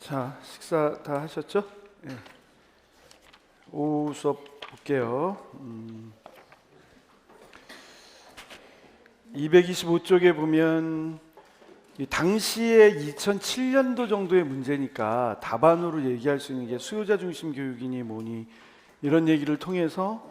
자, 식사 다 하셨죠? 예. 오후 수업 볼게요. 225쪽에 보면 이 당시에 2007년도 정도의 문제니까 답안으로 얘기할 수 있는 게 수요자 중심 교육이니 뭐니 이런 얘기를 통해서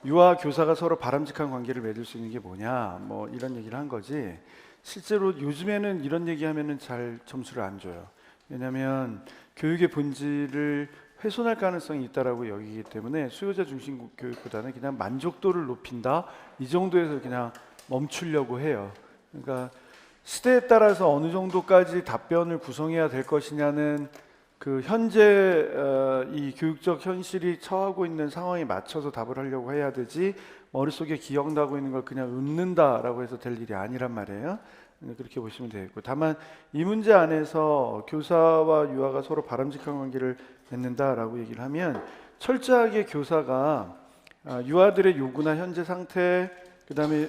유아 교사가 서로 바람직한 관계를 맺을 수 있는 게 뭐냐 뭐 이런 얘기를 한 거지. 실제로 요즘에는 이런 얘기하면은 잘 점수를 안 줘요. 왜냐하면 교육의 본질을 훼손할 가능성이 있다라고 여기기 때문에 수요자 중심 교육보다는 그냥 만족도를 높인다 이 정도에서 그냥 멈추려고 해요. 그러니까 시대에 따라서 어느 정도까지 답변을 구성해야 될 것이냐는 그 현재 이 교육적 현실이 처하고 있는 상황에 맞춰서 답을 하려고 해야 되지 머릿속에 기억나고 있는 걸 그냥 읊는다라고 해서 될 일이 아니란 말이에요. 그렇게 보시면 되겠고, 다만 이 문제 안에서 교사와 유아가 서로 바람직한 관계를 맺는다라고 얘기를 하면 철저하게 교사가 유아들의 요구나 현재 상태, 그 다음에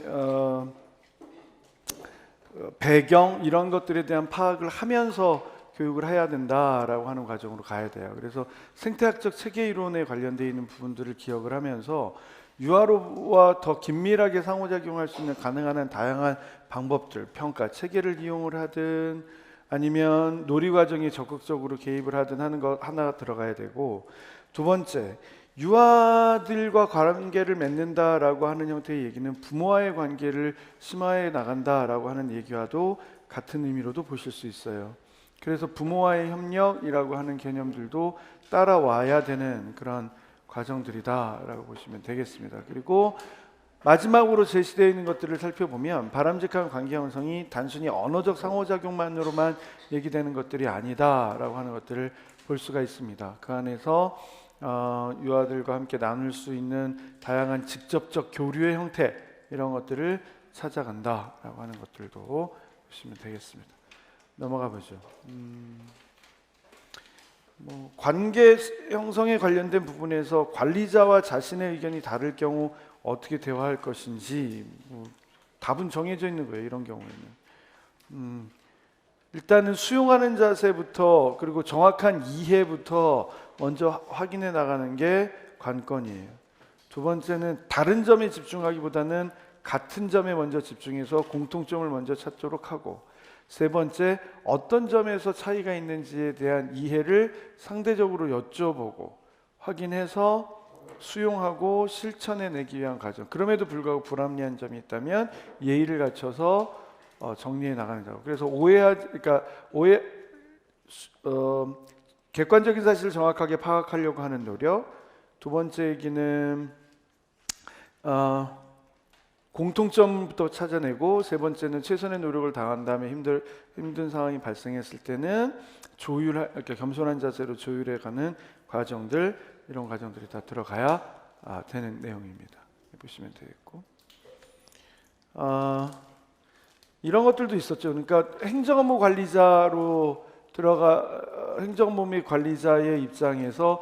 배경 이런 것들에 대한 파악을 하면서 교육을 해야 된다라고 하는 과정으로 가야 돼요. 그래서 생태학적 체계 이론에 관련되어 있는 부분들을 기억을 하면서 유아로와 더 긴밀하게 상호작용할 수 있는 가능한 한 다양한 방법들, 평가, 체계를 이용을 하든 아니면 놀이 과정에 적극적으로 개입을 하든 하는 것 하나 들어가야 되고, 두 번째, 유아들과 관계를 맺는다라고 하는 형태의 얘기는 부모와의 관계를 심화해 나간다라고 하는 얘기와도 같은 의미로도 보실 수 있어요. 그래서 부모와의 협력이라고 하는 개념들도 따라와야 되는 그런 과정들이다라고 보시면 되겠습니다. 그리고 마지막으로 제시되어 있는 것들을 살펴보면 바람직한 관계 형성이 단순히 언어적 상호작용만으로만 얘기되는 것들이 아니다라고 하는 것들을 볼 수가 있습니다. 그 안에서 유아들과 함께 나눌 수 있는 다양한 직접적 교류의 형태 이런 것들을 찾아간다라고 하는 것들도 보시면 되겠습니다. 넘어가 보죠. 관계 형성에 관련된 부분에서 관리자와 자신의 의견이 다를 경우 어떻게 대화할 것인지 답은 정해져 있는 거예요. 이런 경우에는 일단은 수용하는 자세부터 그리고 정확한 이해부터 먼저 확인해 나가는 게 관건이에요. 두 번째는 다른 점에 집중하기보다는 같은 점에 먼저 집중해서 공통점을 먼저 찾도록 하고, 세 번째, 어떤 점에서 차이가 있는지에 대한 이해를 상대적으로 여쭤보고 확인해서 수용하고 실천해내기 위한 과정. 그럼에도 불구하고 불합리한 점이 있다면 예의를 갖춰서 정리해 나가는 작업. 그래서 객관적인 사실을 정확하게 파악하려고 하는 노력. 두 번째 얘기는 공통점부터 찾아내고, 세 번째는 최선의 노력을 다한 다음에 힘든 상황이 발생했을 때는 이렇게 겸손한 자세로 조율해가는 과정들, 이런 과정들이 다 들어가야 되는 내용입니다. 보시면 되겠고, 이런 것들도 있었죠. 그러니까 행정업무 관리자로 행정업무 및 관리자의 입장에서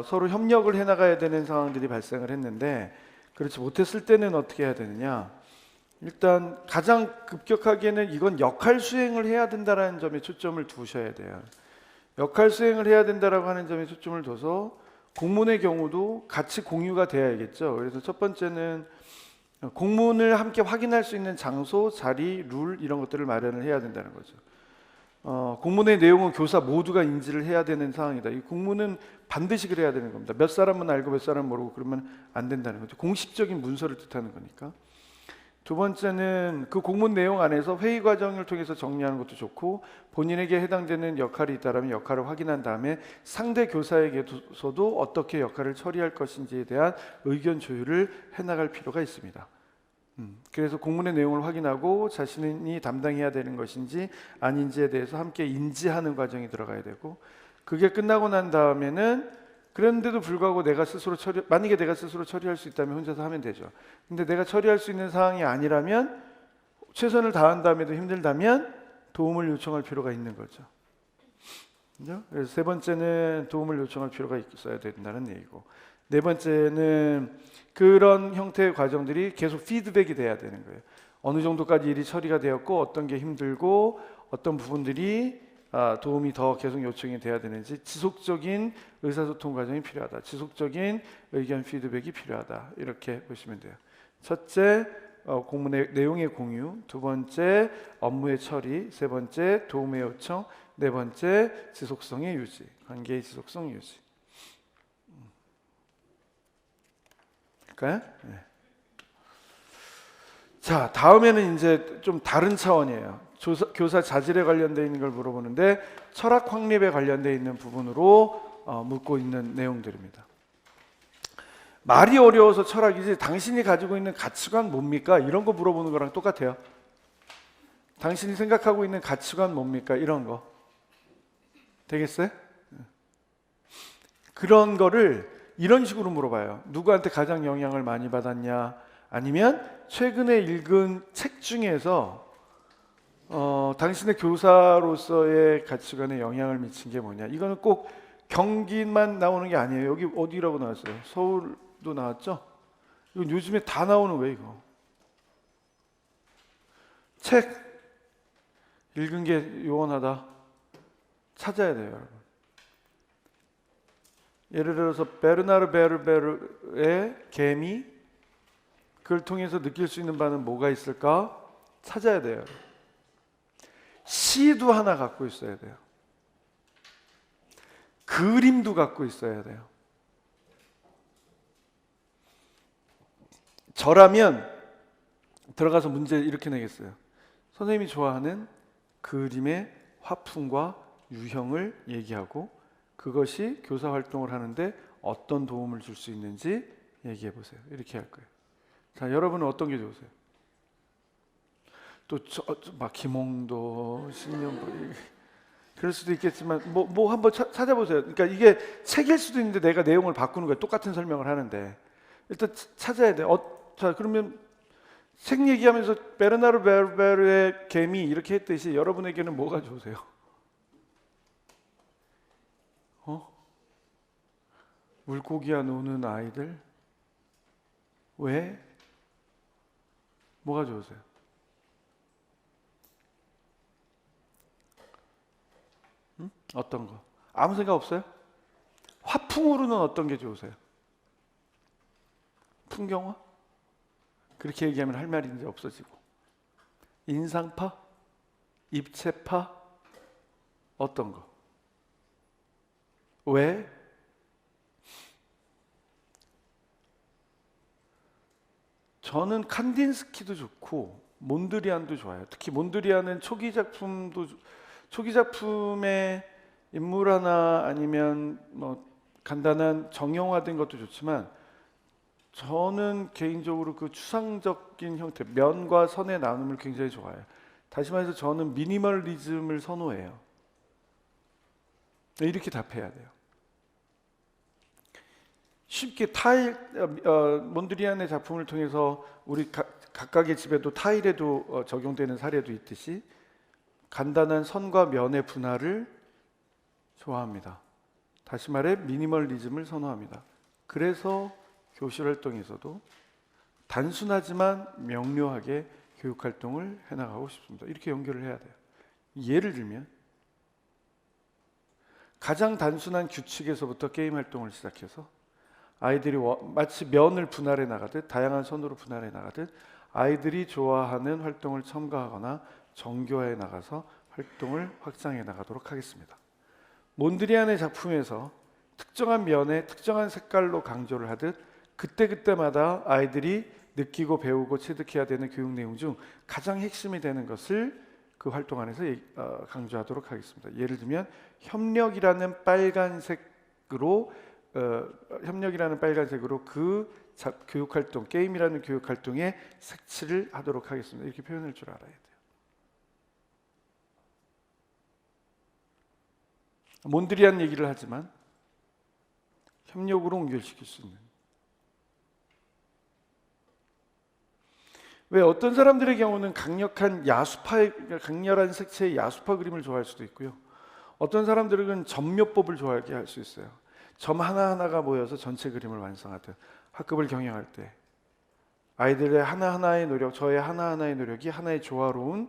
서로 협력을 해나가야 되는 상황들이 발생을 했는데, 그렇지 못했을 때는 어떻게 해야 되느냐. 일단 가장 급격하게는 이건 역할 수행을 해야 된다는 점에 초점을 두셔야 돼요. 역할 수행을 해야 된다라고 하는 점에 초점을 둬서 공문의 경우도 같이 공유가 돼야겠죠. 그래서 첫 번째는 공문을 함께 확인할 수 있는 장소, 자리, 룰 이런 것들을 마련을 해야 된다는 거죠. 공문의 내용은 교사 모두가 인지를 해야 되는 상황이다. 이 공문은 반드시 그래야 되는 겁니다. 몇 사람은 알고 몇 사람은 모르고 그러면 안 된다는 거죠. 공식적인 문서를 뜻하는 거니까. 두 번째는 그 공문 내용 안에서 회의 과정을 통해서 정리하는 것도 좋고, 본인에게 해당되는 역할이 있다면 역할을 확인한 다음에 상대 교사에게서도 어떻게 역할을 처리할 것인지에 대한 의견 조율을 해나갈 필요가 있습니다. 그래서 공문의 내용을 확인하고 자신이 담당해야 되는 것인지 아닌지에 대해서 함께 인지하는 과정이 들어가야 되고, 그게 끝나고 난 다음에는 그런데도 불구하고 만약에 내가 스스로 처리할 수 있다면 혼자서 하면 되죠. 근데 내가 처리할 수 있는 상황이 아니라면, 최선을 다한 다음에도 힘들다면 도움을 요청할 필요가 있는 거죠. 그래서 세 번째는 도움을 요청할 필요가 있어야 된다는 얘기고, 네 번째는 그런 형태의 과정들이 계속 피드백이 돼야 되는 거예요. 어느 정도까지 일이 처리가 되었고 어떤 게 힘들고 어떤 부분들이 도움이 더 계속 요청이 돼야 되는지, 지속적인 의사소통 과정이 필요하다, 지속적인 의견 피드백이 필요하다, 이렇게 보시면 돼요. 첫째, 공문의 내용의 공유, 두 번째, 업무의 처리, 세 번째, 도움의 요청, 네 번째, 지속성의 유지, 관계의 지속성 유지. 할까요? 네. 자, 다음에는 이제 좀 다른 차원이에요. 교사 자질에 관련되어 있는 걸 물어보는데 철학 확립에 관련되어 있는 부분으로 묻고 있는 내용들입니다. 말이 어려워서 철학이지, 당신이 가지고 있는 가치관 뭡니까? 이런 거 물어보는 거랑 똑같아요. 당신이 생각하고 있는 가치관 뭡니까? 이런 거. 되겠어요? 그런 거를 이런 식으로 물어봐요. 누구한테 가장 영향을 많이 받았냐? 아니면 최근에 읽은 책 중에서 당신의 교사로서의 가치관에 영향을 미친 게 뭐냐? 이거는 꼭 경기만 나오는 게 아니에요. 여기 어디라고 나왔어요? 서울도 나왔죠? 이건 요즘에 다 나오는 거예요, 이거. 책 읽은 게 요원하다. 찾아야 돼요, 여러분. 예를 들어서 베르나르 베르베르의 개미, 그걸 통해서 느낄 수 있는 바는 뭐가 있을까? 찾아야 돼요. 시도 하나 갖고 있어야 돼요. 그림도 갖고 있어야 돼요. 저라면 들어가서 문제 이렇게 내겠어요. 선생님이 좋아하는 그림의 화풍과 유형을 얘기하고 그것이 교사 활동을 하는데 어떤 도움을 줄 수 있는지 얘기해 보세요. 이렇게 할 거예요. 자, 여러분은 어떤 게 좋으세요? 또 막 김홍도, 신년보 그럴 수도 있겠지만 뭐 한번 찾아보세요. 그러니까 이게 책일 수도 있는데 내가 내용을 바꾸는 거예요. 똑같은 설명을 하는데 일단 찾아야 돼. 자, 그러면 책 얘기하면서 베르나르 베르베르의 개미 이렇게 했듯이 여러분에게는 뭐가 좋으세요? 물고기와 노는 아이들? 왜? 뭐가 좋으세요? 어떤 거? 아무 생각 없어요? 화풍으로는 어떤 게 좋으세요? 풍경화? 그렇게 얘기하면 할 말이 이제 없어지고. 인상파? 입체파? 어떤 거? 왜? 저는 칸딘스키도 좋고 몬드리안도 좋아요. 특히 몬드리안은 초기 작품의 인물 하나 아니면 뭐 간단한 정형화된 것도 좋지만 저는 개인적으로 그 추상적인 형태, 면과 선의 나눔을 굉장히 좋아해요. 다시 말해서 저는 미니멀리즘을 선호해요. 이렇게 답해야 돼요. 쉽게 몬드리안의 작품을 통해서 우리 각각의 집에도 타일에도 적용되는 사례도 있듯이 간단한 선과 면의 분할을 좋아합니다. 다시 말해 미니멀리즘을 선호합니다. 그래서 교실 활동에서도 단순하지만 명료하게 교육 활동을 해나가고 싶습니다. 이렇게 연결을 해야 돼요. 예를 들면 가장 단순한 규칙에서부터 게임 활동을 시작해서 아이들이 마치 면을 분할해 나가듯 다양한 선으로 분할해 나가듯 아이들이 좋아하는 활동을 첨가하거나 정교화해 나가서 활동을 확장해 나가도록 하겠습니다. 몬드리안의 작품에서 특정한 면에 특정한 색깔로 강조를 하듯 그때그때마다 아이들이 느끼고 배우고 체득해야 되는 교육 내용 중 가장 핵심이 되는 것을 그 활동 안에서 강조하도록 하겠습니다. 예를 들면 협력이라는 빨간색으로 그 교육활동, 게임이라는 교육활동에 색칠을 하도록 하겠습니다. 이렇게 표현할 줄 알아야 돼요. 몬드리안 얘기를 하지만 협력으로 연결시킬 수 있는. 왜 어떤 사람들의 경우는 강력한 강렬한 색채의 야수파 그림을 좋아할 수도 있고요. 어떤 사람들은 점묘법을 좋아하게 할 수 있어요. 점 하나하나가 모여서 전체 그림을 완성하듯 학급을 경영할 때 아이들의 하나하나의 노력, 저의 하나하나의 노력이 하나의 조화로운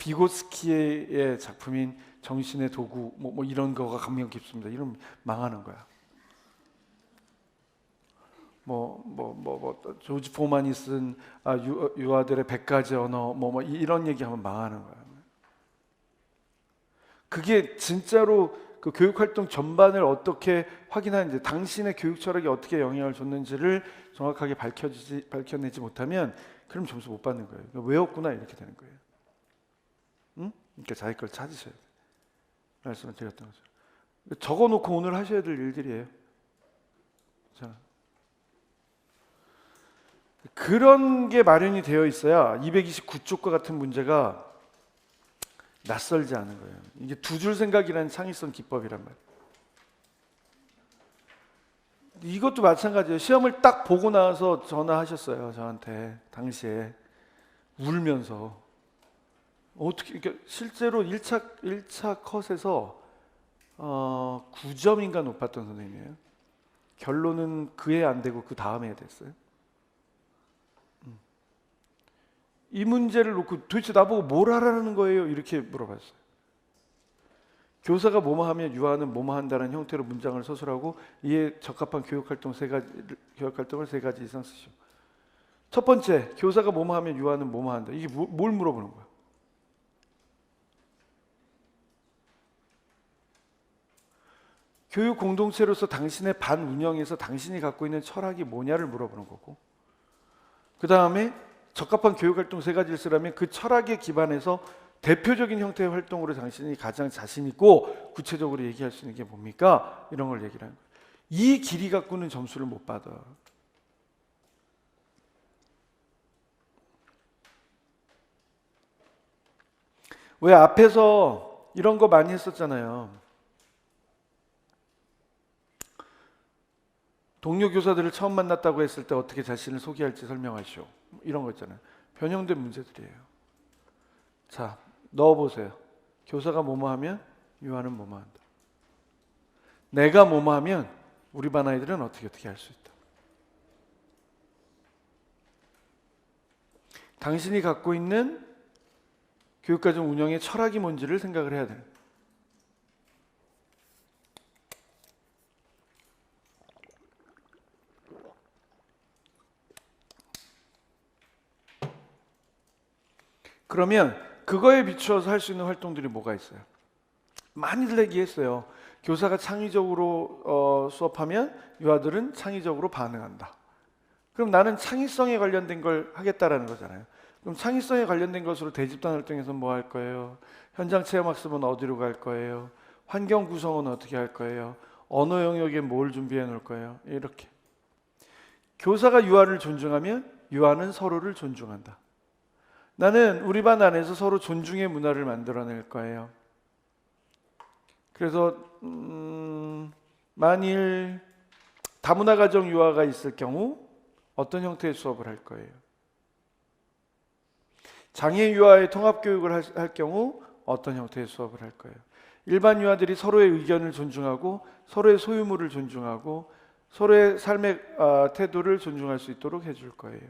비고스키의 작품인 정신의 도구 뭐 이런 거가 감명 깊습니다. 이러면 망하는 거야. 조지 포만이 쓴 유아들의 100가지 언어 이런 얘기하면 망하는 거야. 그게 진짜로 그 교육 활동 전반을 어떻게 확인하는지, 당신의 교육 철학이 어떻게 영향을 줬는지를 정확하게 밝혀내지 못하면 그럼 점수 못 받는 거예요. 그러니까 외웠구나 이렇게 되는 거예요. 응? 그러니까 자기 걸 찾으셔야 돼요. 말씀을 드렸던 거죠. 적어놓고 오늘 하셔야 될 일들이에요. 자, 그런 게 마련이 되어 있어야 229쪽과 같은 문제가 낯설지 않은 거예요. 이게 두 줄 생각이라는 창의성 기법이란 말이에요. 이것도 마찬가지예요. 시험을 딱 보고 나서 전화하셨어요. 저한테 당시에 울면서. 어떻게, 그러니까 실제로 1차 컷에서 9점인가 높았던 선생님이에요. 결론은 그 해 안 되고 그 다음 해에 됐어요. 이 문제를 놓고 도대체 나보고 뭘 하라는 거예요? 이렇게 물어봤어요. 교사가 뭐뭐 하면 유아는 뭐뭐 한다는 형태로 문장을 서술하고 이에 적합한 교육활동을 세 가지 이상 쓰시오. 첫 번째, 교사가 뭐뭐 하면 유아는 뭐뭐 한다. 이게 뭘 물어보는 거야? 교육 공동체로서 당신의 반 운영에서 당신이 갖고 있는 철학이 뭐냐를 물어보는 거고, 그 다음에 적합한 교육활동 세 가지를 쓰라면 그 철학에 기반해서 대표적인 형태의 활동으로 당신이 가장 자신 있고 구체적으로 얘기할 수 있는 게 뭡니까? 이런 걸 얘기를 하는 거예요. 이 길이 갖고는 점수를 못 받아. 왜 앞에서 이런 거 많이 했었잖아요. 동료 교사들을 처음 만났다고 했을 때 어떻게 자신을 소개할지 설명하시오. 이런 거 있잖아요. 변형된 문제들이에요. 자, 넣어보세요. 교사가 뭐뭐 하면 유아는 뭐뭐 한다. 내가 뭐뭐 하면 우리 반 아이들은 어떻게 할 수 있다. 당신이 갖고 있는 교육과정 운영의 철학이 뭔지를 생각을 해야 돼요. 그러면 그거에 비추어서 할 수 있는 활동들이 뭐가 있어요? 많이들 얘기했어요. 교사가 창의적으로 수업하면 유아들은 창의적으로 반응한다. 그럼 나는 창의성에 관련된 걸 하겠다라는 거잖아요. 그럼 창의성에 관련된 것으로 대집단 활동에서 뭐 할 거예요? 현장 체험 학습은 어디로 갈 거예요? 환경 구성은 어떻게 할 거예요? 언어 영역에 뭘 준비해 놓을 거예요? 이렇게. 교사가 유아를 존중하면 유아는 서로를 존중한다. 나는 우리 반 안에서 서로 존중의 문화를 만들어낼 거예요. 그래서 만일 다문화 가정 유아가 있을 경우 어떤 형태의 수업을 할 거예요? 장애 유아의 통합 교육을 할 경우 어떤 형태의 수업을 할 거예요? 일반 유아들이 서로의 의견을 존중하고 서로의 소유물을 존중하고 서로의 삶의 태도를 존중할 수 있도록 해줄 거예요.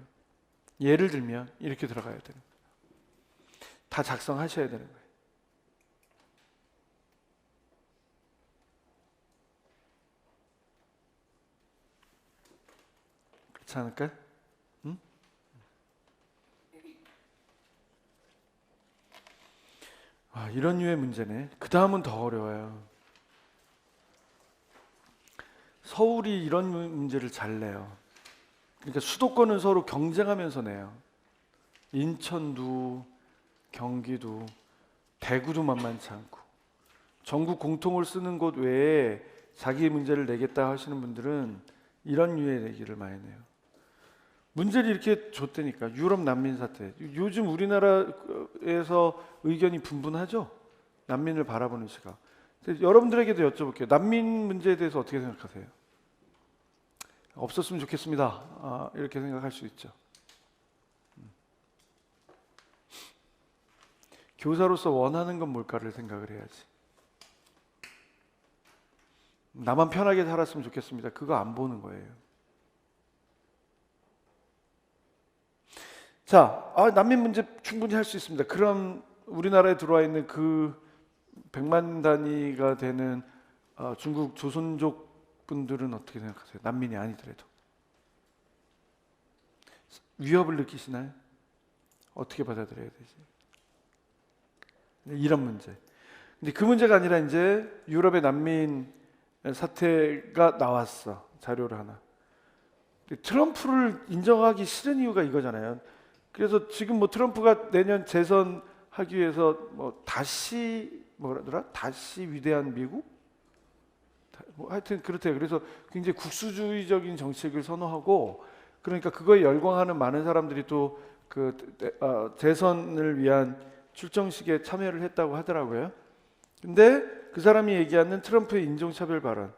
예를 들면 이렇게 들어가야 되는 거예요. 다 작성하셔야 되는 거예요. 그렇지 않을까요? 응? 이런 류의 문제네. 그 다음은 더 어려워요. 서울이 이런 문제를 잘 내요. 그러니까 수도권은 서로 경쟁하면서 내요. 인천도, 경기도, 대구도 만만치 않고, 전국 공통을 쓰는 곳 외에 자기 문제를 내겠다 하시는 분들은 이런 류의 얘기를 많이 내요. 문제를 이렇게 줬다니까. 유럽 난민 사태. 요즘 우리나라에서 의견이 분분하죠. 난민을 바라보는 시각. 여러분들에게도 여쭤볼게요. 난민 문제에 대해서 어떻게 생각하세요? 없었으면 좋겠습니다. 이렇게 생각할 수 있죠. 교사로서 원하는 건 뭘까를 생각을 해야지. 나만 편하게 살았으면 좋겠습니다. 그거 안 보는 거예요. 자, 난민 문제 충분히 할 수 있습니다. 그럼 우리나라에 들어와 있는 그 100만 단위가 되는 중국 조선족 분들은 어떻게 생각하세요? 난민이 아니더라도 위협을 느끼시나요? 어떻게 받아들여야 되지? 이런 문제. 근데 그 문제가 아니라 이제 유럽의 난민 사태가 나왔어. 자료를 하나. 트럼프를 인정하기 싫은 이유가 이거잖아요. 그래서 지금 뭐 트럼프가 내년 재선하기 위해서 뭐 다시 뭐라더라? 다시 위대한 미국? 뭐 하여튼 그렇대요. 그래서 굉장히 국수주의적인 정책을 선호하고, 그러니까 그거에 열광하는 많은 사람들이 또 그 재선을 위한 출정식에 참여를 했다고 하더라고요. 근데 그 사람이 얘기하는 트럼프의 인종차별 발언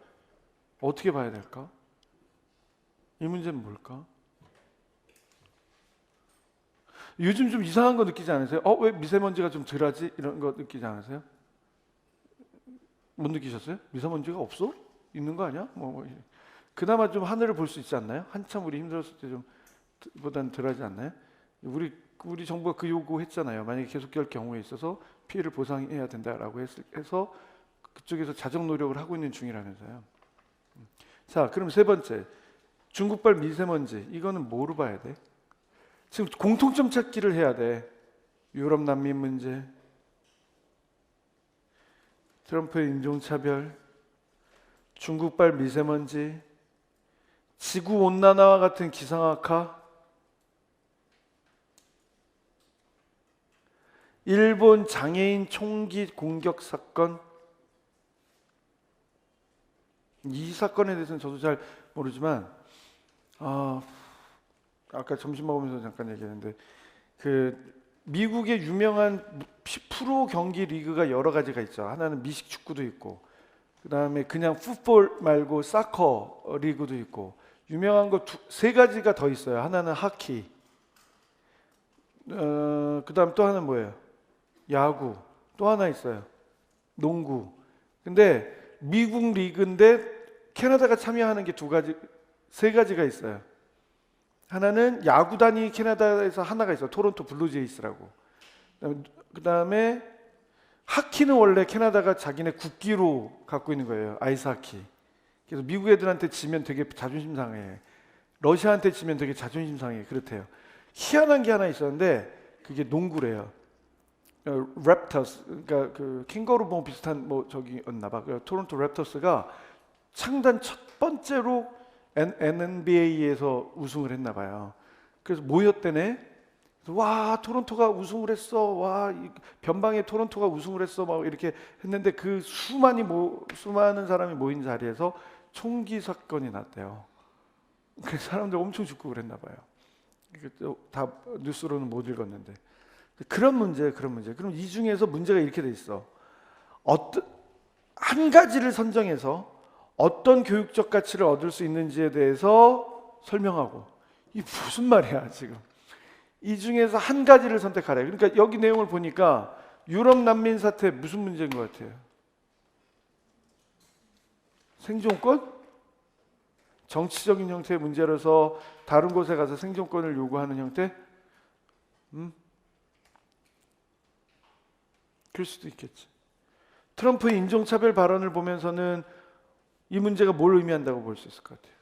어떻게 봐야 될까? 이 문제는 뭘까? 요즘 좀 이상한 거 느끼지 않으세요? 왜 미세먼지가 좀 덜하지? 이런 거 느끼지 않으세요? 못 느끼셨어요? 미세먼지가 없어? 있는 거 아니야? 그나마 좀 하늘을 볼 수 있지 않나요? 한참 우리 힘들었을 때 좀 보단 덜하지 않나요? 우리 정부가 그 요구했잖아요. 만약에 계속될 경우에 있어서 피해를 보상해야 된다라고 해서 그쪽에서 자정 노력을 하고 있는 중이라면서요. 자, 그럼 세 번째, 중국발 미세먼지. 이거는 뭐로 봐야 돼? 지금 공통점 찾기를 해야 돼. 유럽 난민 문제, 트럼프의 인종차별, 중국발 미세먼지, 지구온난화와 같은 기상악화, 일본 장애인 총기 공격 사건. 이 사건에 대해서는 저도 잘 모르지만 아까 점심 먹으면서 잠깐 얘기했는데 그 미국의 유명한 프로 경기 리그가 여러 가지가 있죠. 하나는 미식 축구도 있고, 그 다음에 그냥 풋볼 말고 사커 리그도 있고, 유명한 거 세 가지가 더 있어요. 하나는 하키, 그 다음 또 하나는 뭐예요? 야구, 또 하나 있어요. 농구. 근데 미국 리그인데 캐나다가 참여하는 게 세 가지가 있어요. 하나는 야구단이 캐나다에서 하나가 있어요. 토론토 블루제이스라고. 그 다음에 하키는 원래 캐나다가 자기네 국기로 갖고 있는 거예요. 아이스하키. 그래서 미국 애들한테 지면 되게 자존심 상해. 러시아한테 지면 되게 자존심 상해. 그렇대요. 희한한 게 하나 있었는데 그게 농구래요. 랩터스, 그러니까 그 캥거루 뭐 비슷한 뭐 저기였나 봐. 토론토 랩터스가 창단 첫 번째로 NBA에서 우승을 했나 봐요. 그래서 모였대네. 와, 토론토가 우승을 했어. 와, 변방에 토론토가 우승을 했어. 막 이렇게 했는데 그 수많은 사람이 모인 자리에서 총기 사건이 났대요. 그 사람들 엄청 죽고 그랬나 봐요. 다 뉴스로는 못 읽었는데. 그런 문제. 그럼 이 중에서 문제가 이렇게 돼 있어. 한 가지를 선정해서 어떤 교육적 가치를 얻을 수 있는지에 대해서 설명하고. 이게 무슨 말이야 지금? 이 중에서 한 가지를 선택하래. 그러니까 여기 내용을 보니까 유럽 난민 사태 무슨 문제인 것 같아요? 생존권? 정치적인 형태의 문제라서 다른 곳에 가서 생존권을 요구하는 형태? 그럴 수도 있겠지. 트럼프의 인종차별 발언을 보면서는 이 문제가 뭘 의미한다고 볼 수 있을 것 같아요.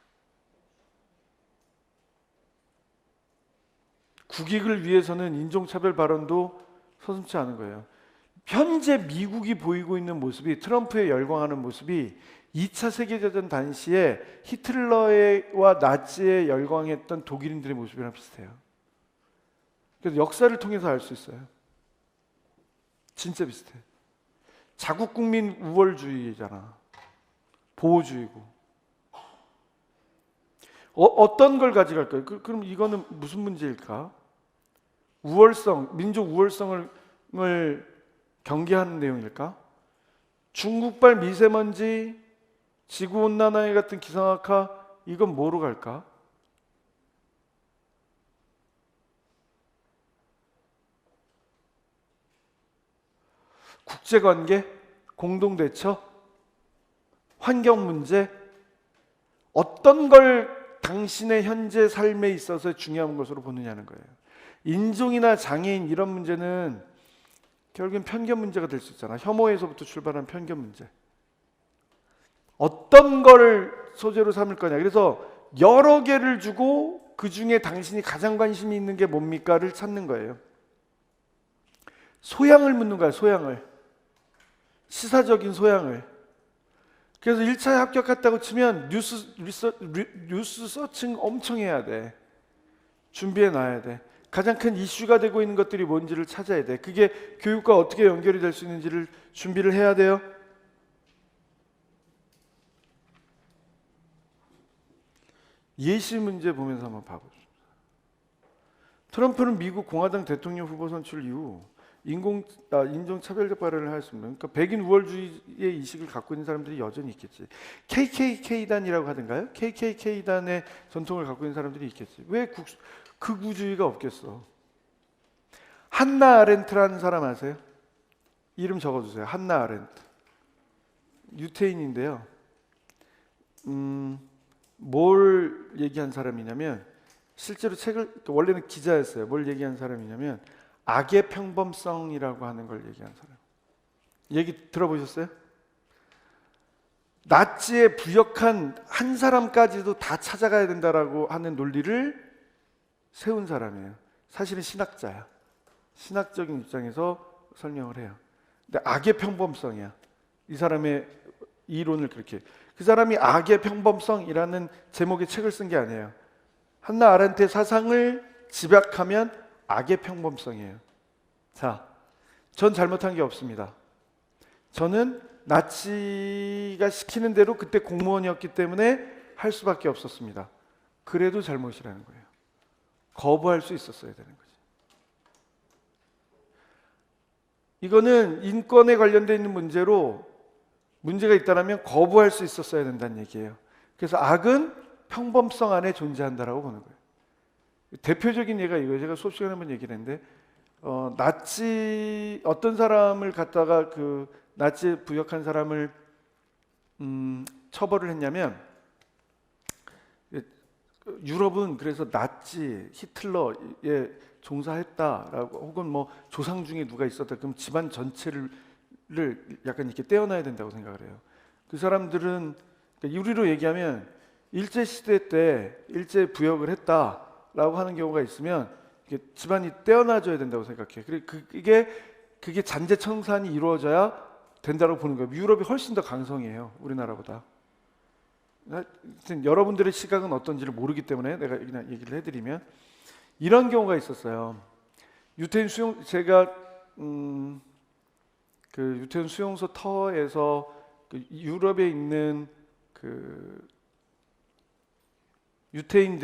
국익을 위해서는 인종차별 발언도 서슴지 않은 거예요. 현재 미국이 보이고 있는 모습이, 트럼프에 열광하는 모습이 2차 세계대전 당시에 히틀러와 나치에 열광했던 독일인들의 모습이랑 비슷해요. 그래서 역사를 통해서 알 수 있어요. 진짜 비슷해. 자국국민 우월주의잖아. 보호주의고. 어떤 걸 가져갈까요? 그럼 이거는 무슨 문제일까? 우월성, 민족 우월성을 경계하는 내용일까? 중국발 미세먼지, 지구온난화 같은 기상악화, 이건 뭐로 갈까? 국제관계, 공동대처, 환경 문제, 어떤 걸 당신의 현재 삶에 있어서 중요한 것으로 보느냐는 거예요. 인종이나 장애인 이런 문제는 결국엔 편견 문제가 될 수 있잖아. 혐오에서부터 출발한 편견 문제. 어떤 걸 소재로 삼을 거냐. 그래서 여러 개를 주고 그 중에 당신이 가장 관심이 있는 게 뭡니까를 찾는 거예요. 소양을 묻는 거야. 소양을. 시사적인 소양을. 그래서 1차에 합격했다고 치면 뉴스 서칭 엄청 해야 돼. 준비해 놔야 돼. 가장 큰 이슈가 되고 있는 것들이 뭔지를 찾아야 돼. 그게 교육과 어떻게 연결이 될 수 있는지를 준비를 해야 돼요. 예시 문제 보면서 한번 봐보죠. 트럼프는 미국 공화당 대통령 후보 선출 이후 인종차별적 발언을 할 수 없는, 그러니까 백인 우월주의의 이식을 갖고 있는 사람들이 여전히 있겠지. KKK단이라고 하던가요? KKK단의 전통을 갖고 있는 사람들이 있겠지. 왜 극우주의가 없겠어? 한나 아렌트라는 사람 아세요? 이름 적어주세요. 한나 아렌트. 유태인인데요. 뭘 얘기한 사람이냐면, 실제로 책을, 원래는 기자였어요. 뭘 얘기한 사람이냐면 악의 평범성이라고 하는 걸 얘기한 사람. 얘기 들어보셨어요? 나치에 부역한 한 사람까지도 다 찾아가야 된다라고 하는 논리를 세운 사람이에요. 사실은 신학자야. 신학적인 입장에서 설명을 해요. 근데 악의 평범성이야. 이 사람의 이론을 그렇게. 그 사람이 악의 평범성이라는 제목의 책을 쓴 게 아니에요. 한나 아렌트의 사상을 집약하면 악의 평범성이에요. 자, 전 잘못한 게 없습니다. 저는 나치가 시키는 대로 그때 공무원이었기 때문에 할 수밖에 없었습니다. 그래도 잘못이라는 거예요. 거부할 수 있었어야 되는 거지. 이거는 인권에 관련되어 있는 문제로 문제가 있다면 거부할 수 있었어야 된다는 얘기예요. 그래서 악은 평범성 안에 존재한다라고 보는 거예요. 대표적인 예가 이거예요. 제가 수업 시간에 한번 얘기를 했는데, 나치 어떤 사람을 갖다가 그 나치에 부역한 사람을 처벌을 했냐면, 유럽은 그래서 나치 히틀러에 종사했다라고, 혹은 뭐 조상 중에 누가 있었다, 그럼 집안 전체를 약간 이렇게 떼어놔야 된다고 생각을 해요. 그 사람들은, 그러니까 유리로 얘기하면 일제 시대 때 일제 부역을 했다라고 하는 경우가 있으면 이게 집안이 떼어놔줘야 된다고 생각해. 그게 잔재 청산이 이루어져야 된다고 보는 거예요. 유럽이 훨씬 더 강성이에요, 우리나라보다. 여러분들의 시각은 어떤지를 모르기 때문에 내가 그냥 얘기를 해드리면, 이런 경우가 있었어요. 유태인 수용, 제가 그 유태인 수용소 터에서 그 유럽에 있는 그 유태인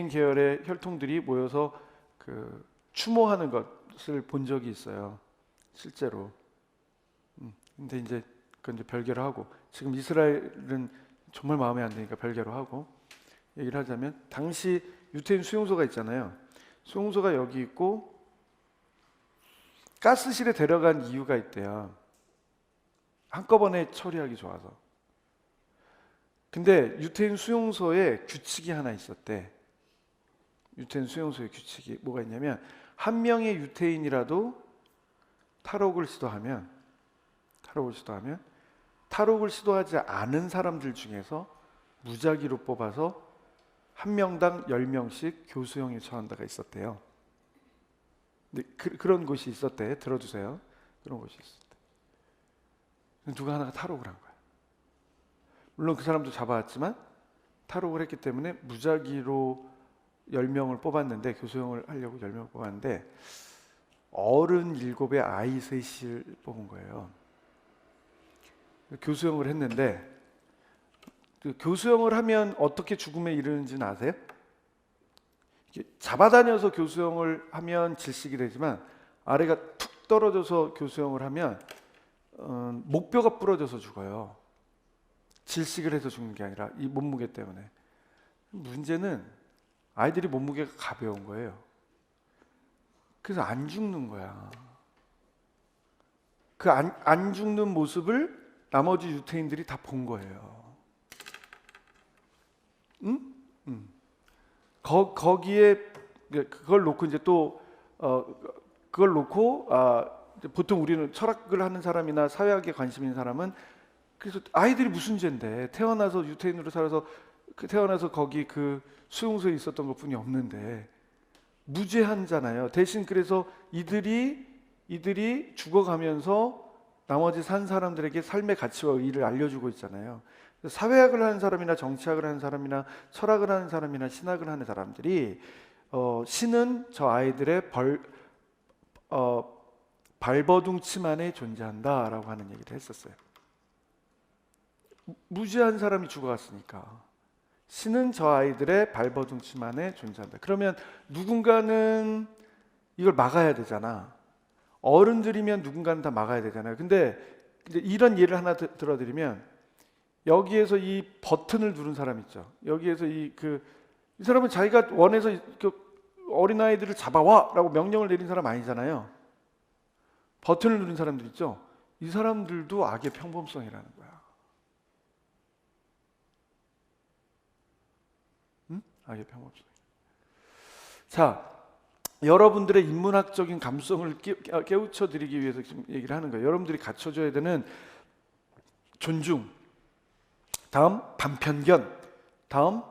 계열의 혈통들이 모여서 그 추모하는 것을 본 적이 있어요, 실제로. 근데 이제 그건 이제 별개로 하고, 지금 이스라엘은 정말 마음에 안 드니까 별개로 하고, 얘기를 하자면 당시 유태인 수용소가 있잖아요. 수용소가 여기 있고 가스실에 데려간 이유가 있대요. 한꺼번에 처리하기 좋아서. 근데 유태인 수용소에 규칙이 하나 있었대. 유태인 수용소의 규칙이 뭐가 있냐면, 한 명의 유태인이라도 탈옥을 시도하면 탈옥을 시도하지 않은 사람들 중에서 무작위로 뽑아서 한 명당 10명씩 교수형에 처한다가 있었대요. 근데 그런 곳이 있었대. 들어주세요. 그런 곳이 있었대. 누가 하나가 탈옥을 한 거야. 물론 그 사람도 잡아왔지만 탈옥을 했기 때문에 무작위로 10명을 뽑았는데, 교수형을 하려고 10명을 뽑았는데 어른 7에 아이 3을 뽑은 거예요. 교수형을 했는데, 그 교수형을 하면 어떻게 죽음에 이르는지는 아세요? 잡아다녀서 교수형을 하면 질식이 되지만, 아래가 툭 떨어져서 교수형을 하면 목뼈가 부러져서 죽어요. 질식을 해서 죽는 게 아니라 이 몸무게 때문에. 문제는 아이들이 몸무게가 가벼운 거예요. 그래서 안 죽는 거야. 그 안 죽는 모습을 나머지 유태인들이 다 본 거예요. 거기에 그걸 놓고 이제 또 그걸 놓고 보통 우리는 철학을 하는 사람이나 사회학에 관심 있는 사람은 그래서 아이들이 무슨 죄인데 태어나서 유태인으로 살아서 태어나서 거기 그 수용소에 있었던 것뿐이 없는데 무죄한잖아요. 대신 그래서 이들이 죽어가면서 나머지 산 사람들에게 삶의 가치와 의의를 알려주고 있잖아요. 사회학을 하는 사람이나 정치학을 하는 사람이나 철학을 하는 사람이나 신학을 하는 사람들이 신은 저 아이들의 발버둥침 안에 존재한다라고 하는 얘기를 했었어요. 무죄한 사람이 죽어갔으니까 신은 저 아이들의 발버둥침 안에 존재한다. 그러면 누군가는 이걸 막아야 되잖아. 어른들이면 누군가는 다 막아야 되잖아요. 근데 이제 이런 예를 하나 들어드리면 여기에서 이 버튼을 누른 사람 있죠. 여기에서 이 사람은 자기가 원해서 어린아이들을 잡아와라고 명령을 내린 사람 아니잖아요. 버튼을 누른 사람들 있죠. 이 사람들도 악의 평범성이라는 거야. 응? 악의 평범성. 자, 여러분들의 인문학적인 감성을 깨우쳐 드리기 위해서 지금 얘기를 하는 거예요. 여러분들이 갖춰줘야 되는 존중, 다음 반편견, 다음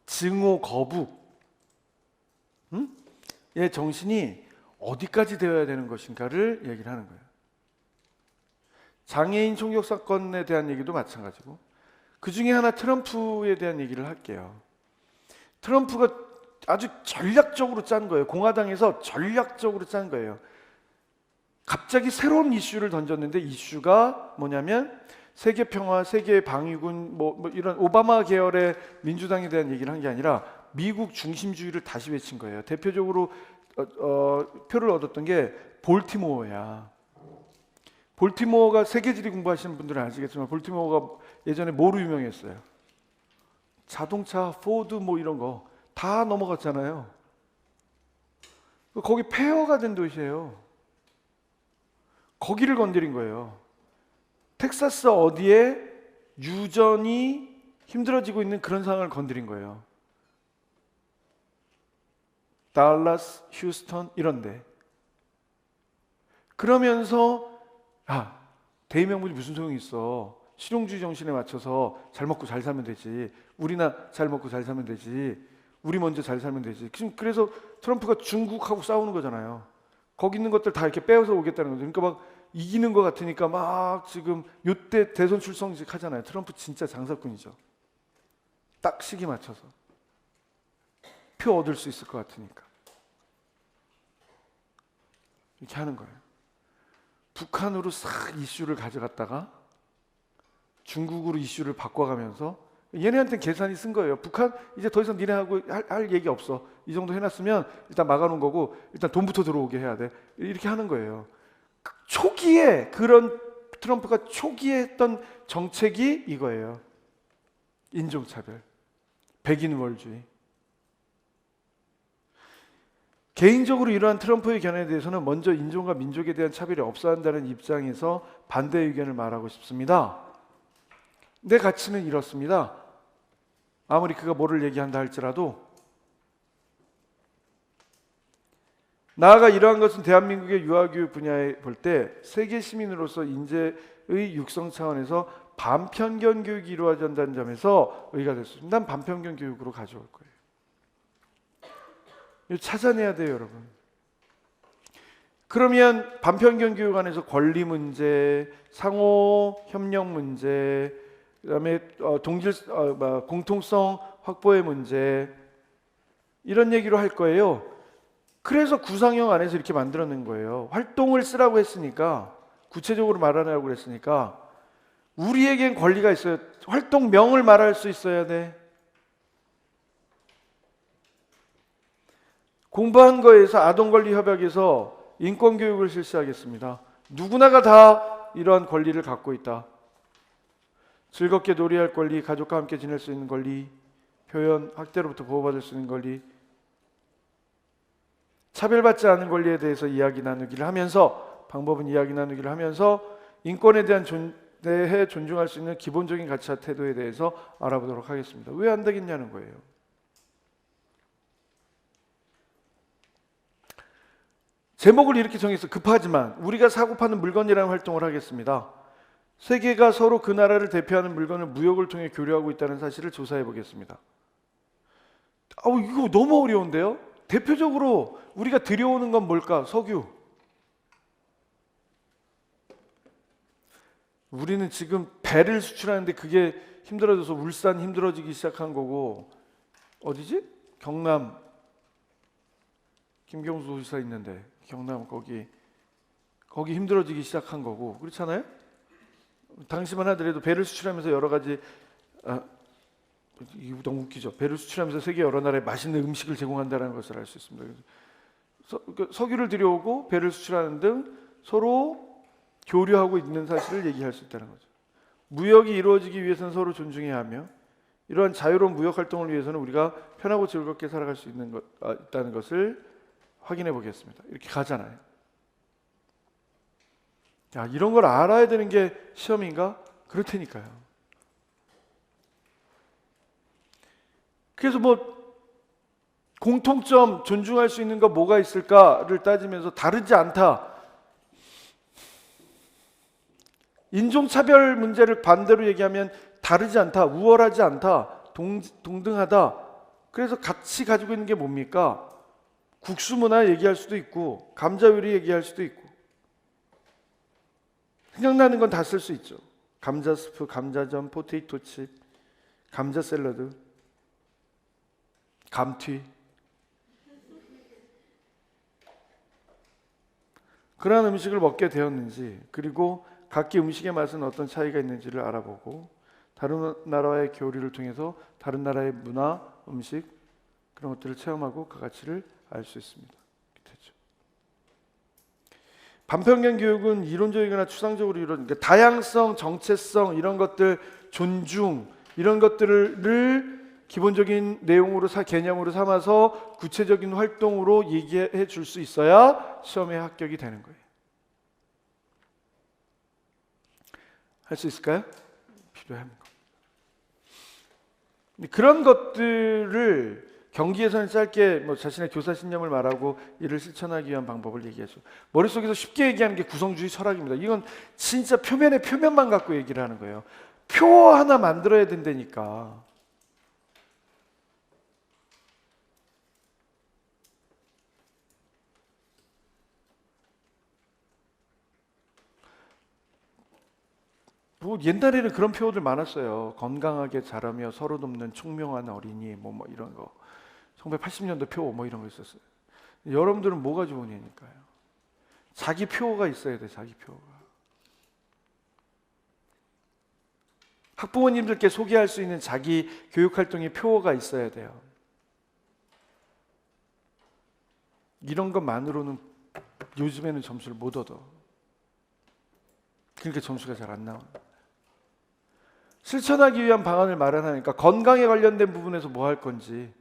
증오 거부, 의 정신이 어디까지 되어야 되는 것인가를 얘기를 하는 거예요. 장애인 총격 사건에 대한 얘기도 마찬가지고 그 중에 하나 트럼프에 대한 얘기를 할게요. 트럼프가 아주 전략적으로 짠 거예요. 공화당에서 전략적으로 짠 거예요. 갑자기 새로운 이슈를 던졌는데 이슈가 뭐냐면 세계 평화, 세계 방위군 뭐 이런 오바마 계열의 민주당에 대한 얘기를 한 게 아니라 미국 중심주의를 다시 외친 거예요. 대표적으로 표를 얻었던 게 볼티모어야. 볼티모어가 세계지리 공부하시는 분들은 아시겠지만 볼티모어가 예전에 뭐로 유명했어요? 자동차, 포드 뭐 이런 거 다 넘어갔잖아요. 거기 폐허가 된 도시예요. 거기를 건드린 거예요. 텍사스 어디에 유전이 힘들어지고 있는 그런 상황을 건드린 거예요. 달라스, 휴스턴 이런데. 그러면서 대의명분이 무슨 소용이 있어. 실용주의 정신에 맞춰서 잘 먹고 잘 살면 되지. 우리나 잘 먹고 잘 살면 되지. 우리 먼저 잘 살면 되지. 그래서 트럼프가 중국하고 싸우는 거잖아요. 거기 있는 것들 다 이렇게 빼앗아 오겠다는 거죠. 그러니까 막 이기는 것 같으니까 막 지금 요때 대선 출성식 하잖아요. 트럼프 진짜 장사꾼이죠. 딱 시기 맞춰서 표 얻을 수 있을 것 같으니까 이렇게 하는 거예요. 북한으로 싹 이슈를 가져갔다가 중국으로 이슈를 바꿔가면서 얘네한테 계산이 쓴 거예요. 북한 이제 더 이상 니네하고 할 얘기 없어. 이 정도 해놨으면 일단 막아놓은 거고 일단 돈부터 들어오게 해야 돼. 이렇게 하는 거예요. 초기에 그런 트럼프가 초기에 했던 정책이 이거예요. 인종차별, 백인월주의. 개인적으로 이러한 트럼프의 견해에 대해서는 먼저 인종과 민족에 대한 차별이 없어야 한다는 입장에서 반대 의견을 말하고 싶습니다. 내 가치는 이렇습니다. 아무리 그가 뭐를 얘기한다 할지라도 나아가 이러한 것은 대한민국의 유아교육 분야에 볼 때 세계 시민으로서 인재의 육성 차원에서 반편견 교육이 이루어진다는 점에서 의의가 됐습니다. 난 반편견 교육으로 가져올 거예요. 이거 찾아내야 돼요, 여러분. 그러면 반편견 교육 안에서 권리 문제, 상호 협력 문제, 그다음에 공통성 확보의 문제 이런 얘기로 할 거예요. 그래서 구상형 안에서 이렇게 만들어낸 거예요. 활동을 쓰라고 했으니까 구체적으로 말하라고 그랬으니까 우리에겐 권리가 있어요. 활동명을 말할 수 있어야 돼. 공부한 거에서 아동권리협약에서 인권교육을 실시하겠습니다. 누구나가 다 이러한 권리를 갖고 있다. 즐겁게 놀이할 권리, 가족과 함께 지낼 수 있는 권리, 표현, 학대로부터 보호받을 수 있는 권리, 차별받지 않은 권리에 대해서 이야기 나누기를 하면서 방법은 이야기 나누기를 하면서 인권에 대해 존중할 수 있는 기본적인 가치와 태도에 대해서 알아보도록 하겠습니다. 왜 안 되겠냐는 거예요. 제목을 이렇게 정했어. 급하지만 우리가 사고 파는 물건이라는 활동을 하겠습니다. 세계가 서로 그 나라를 대표하는 물건을 무역을 통해 교류하고 있다는 사실을 조사해 보겠습니다. 이거 너무 어려운데요? 대표적으로 우리가 들여오는 건 뭘까? 석유. 우리는 지금 배를 수출하는데 그게 힘들어져서 울산 힘들어지기 시작한 거고, 어디지? 경남 김경수 도지사 있는데 경남 거기 힘들어지기 시작한 거고, 그렇잖아요? 당시만 하더라도 배를 수출하면서 여러 가지 이거 너무 웃기죠. 배를 수출하면서 세계 여러 나라에 맛있는 음식을 제공한다는 것을 알 수 있습니다. 석유를 들여오고 배를 수출하는 등 서로 교류하고 있는 사실을 얘기할 수 있다는 거죠. 무역이 이루어지기 위해서는 서로 존중해야 하며, 이러한 자유로운 무역 활동을 위해서는 우리가 편하고 즐겁게 살아갈 수 있다는 것을 확인해 보겠습니다. 이렇게 가잖아요. 야, 이런 걸 알아야 되는 게 시험인가? 그럴 테니까요. 그래서 공통점, 존중할 수 있는 거 뭐가 있을까를 따지면서 다르지 않다. 인종차별 문제를 반대로 얘기하면 다르지 않다, 우월하지 않다, 동등하다. 그래서 같이 가지고 있는 게 뭡니까? 국수 문화 얘기할 수도 있고, 감자 요리 얘기할 수도 있고, 생각나는 건 다 쓸 수 있죠. 감자 스프, 감자전, 포테이토 칩, 감자 샐러드, 감튀. 그러한 음식을 먹게 되었는지, 그리고 각기 음식의 맛은 어떤 차이가 있는지를 알아보고, 다른 나라와의 교류를 통해서 다른 나라의 문화, 음식, 그런 것들을 체험하고 그 가치를 알 수 있습니다. 됐죠. 반편견 교육은 이론적이거나 추상적으로 이루어진, 다양성, 정체성, 이런 것들, 존중, 이런 것들을 기본적인 내용으로 개념으로 삼아서 구체적인 활동으로 얘기해 줄 수 있어야 시험에 합격이 되는 거예요. 할 수 있을까요? 필요합니다. 그런 것들을 경기에서는 짧게 자신의 교사 신념을 말하고 이를 실천하기 위한 방법을 얘기하죠. 머릿속에서 쉽게 얘기하는 게 구성주의 철학입니다. 이건 진짜 표면의 표면만 갖고 얘기를 하는 거예요. 표 하나 만들어야 된다니까. 옛날에는 그런 표현들 많았어요. 건강하게 자라며 서로 돕는 총명한 어린이, 이런 거. 1980년도 표 이런 거 있었어요. 여러분들은 뭐가 좋으냐니까요. 자기 표가 있어야 돼, 자기 표가. 학부모님들께 소개할 수 있는 자기 교육활동의 표가 있어야 돼요. 이런 것만으로는 요즘에는 점수를 못 얻어. 그러니까 점수가 잘 안 나오는 거예요. 실천하기 위한 방안을 마련하니까 건강에 관련된 부분에서 뭐 할 건지,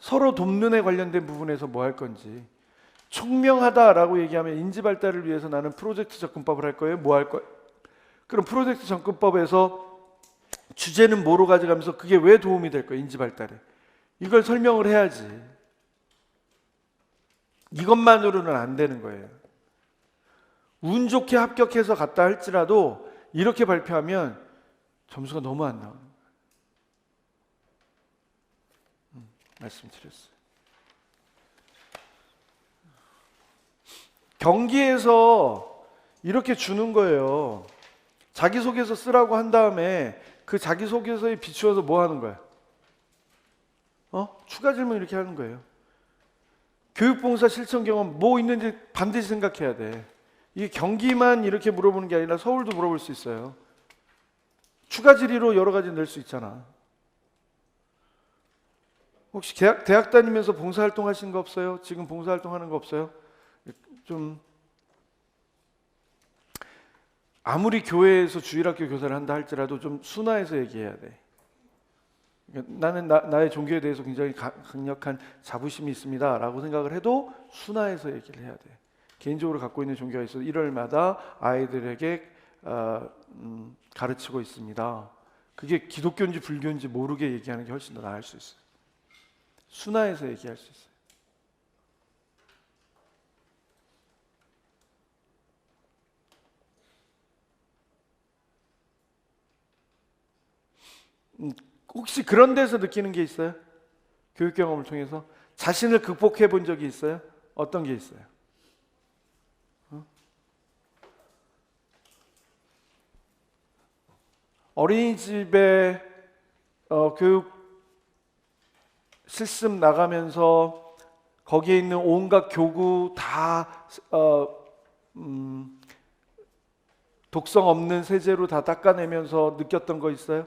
서로 돕는 에 관련된 부분에서 뭐 할 건지, 총명하다라고 얘기하면 인지 발달을 위해서 나는 프로젝트 접근법을 할 거예요. 뭐 할 거예요? 그럼 프로젝트 접근법에서 주제는 뭐로 가져가면서 그게 왜 도움이 될 거예요? 인지 발달에. 이걸 설명을 해야지. 이것만으로는 안 되는 거예요. 운 좋게 합격해서 갔다 할지라도 이렇게 발표하면 점수가 너무 안 나오는 거예요. 말씀드렸어요. 경기에서 이렇게 주는 거예요. 자기소개서 쓰라고 한 다음에 그 자기소개서에 비추어서 뭐 하는 거야? 추가 질문 이렇게 하는 거예요. 교육봉사 실천 경험 뭐 있는지 반드시 생각해야 돼. 이게 경기만 이렇게 물어보는 게 아니라 서울도 물어볼 수 있어요. 추가 질의로 여러 가지 낼 수 있잖아. 혹시 대학 다니면서 봉사활동 하신 거 없어요? 지금 봉사활동 하는 거 없어요? 좀 아무리 교회에서 주일학교 교사를 한다 할지라도 좀 순화해서 얘기해야 돼. 그러니까 나는 나의 종교에 대해서 굉장히 강력한 자부심이 있습니다 라고 생각을 해도 순화해서 얘기를 해야 돼. 개인적으로 갖고 있는 종교가 있어서 1월마다 아이들에게 가르치고 있습니다. 그게 기독교인지 불교인지 모르게 얘기하는 게 훨씬 더 나을 수 있어요. 순화해서 얘기할 수 있어요. 혹시 그런 데서 느끼는 게 있어요? 교육 경험을 통해서 자신을 극복해 본 적이 있어요? 어떤 게 있어요? 어린이집에 교육 실습 나가면서 거기에 있는 온갖 교구 다 독성 없는 세제로 다 닦아내면서 느꼈던 거 있어요?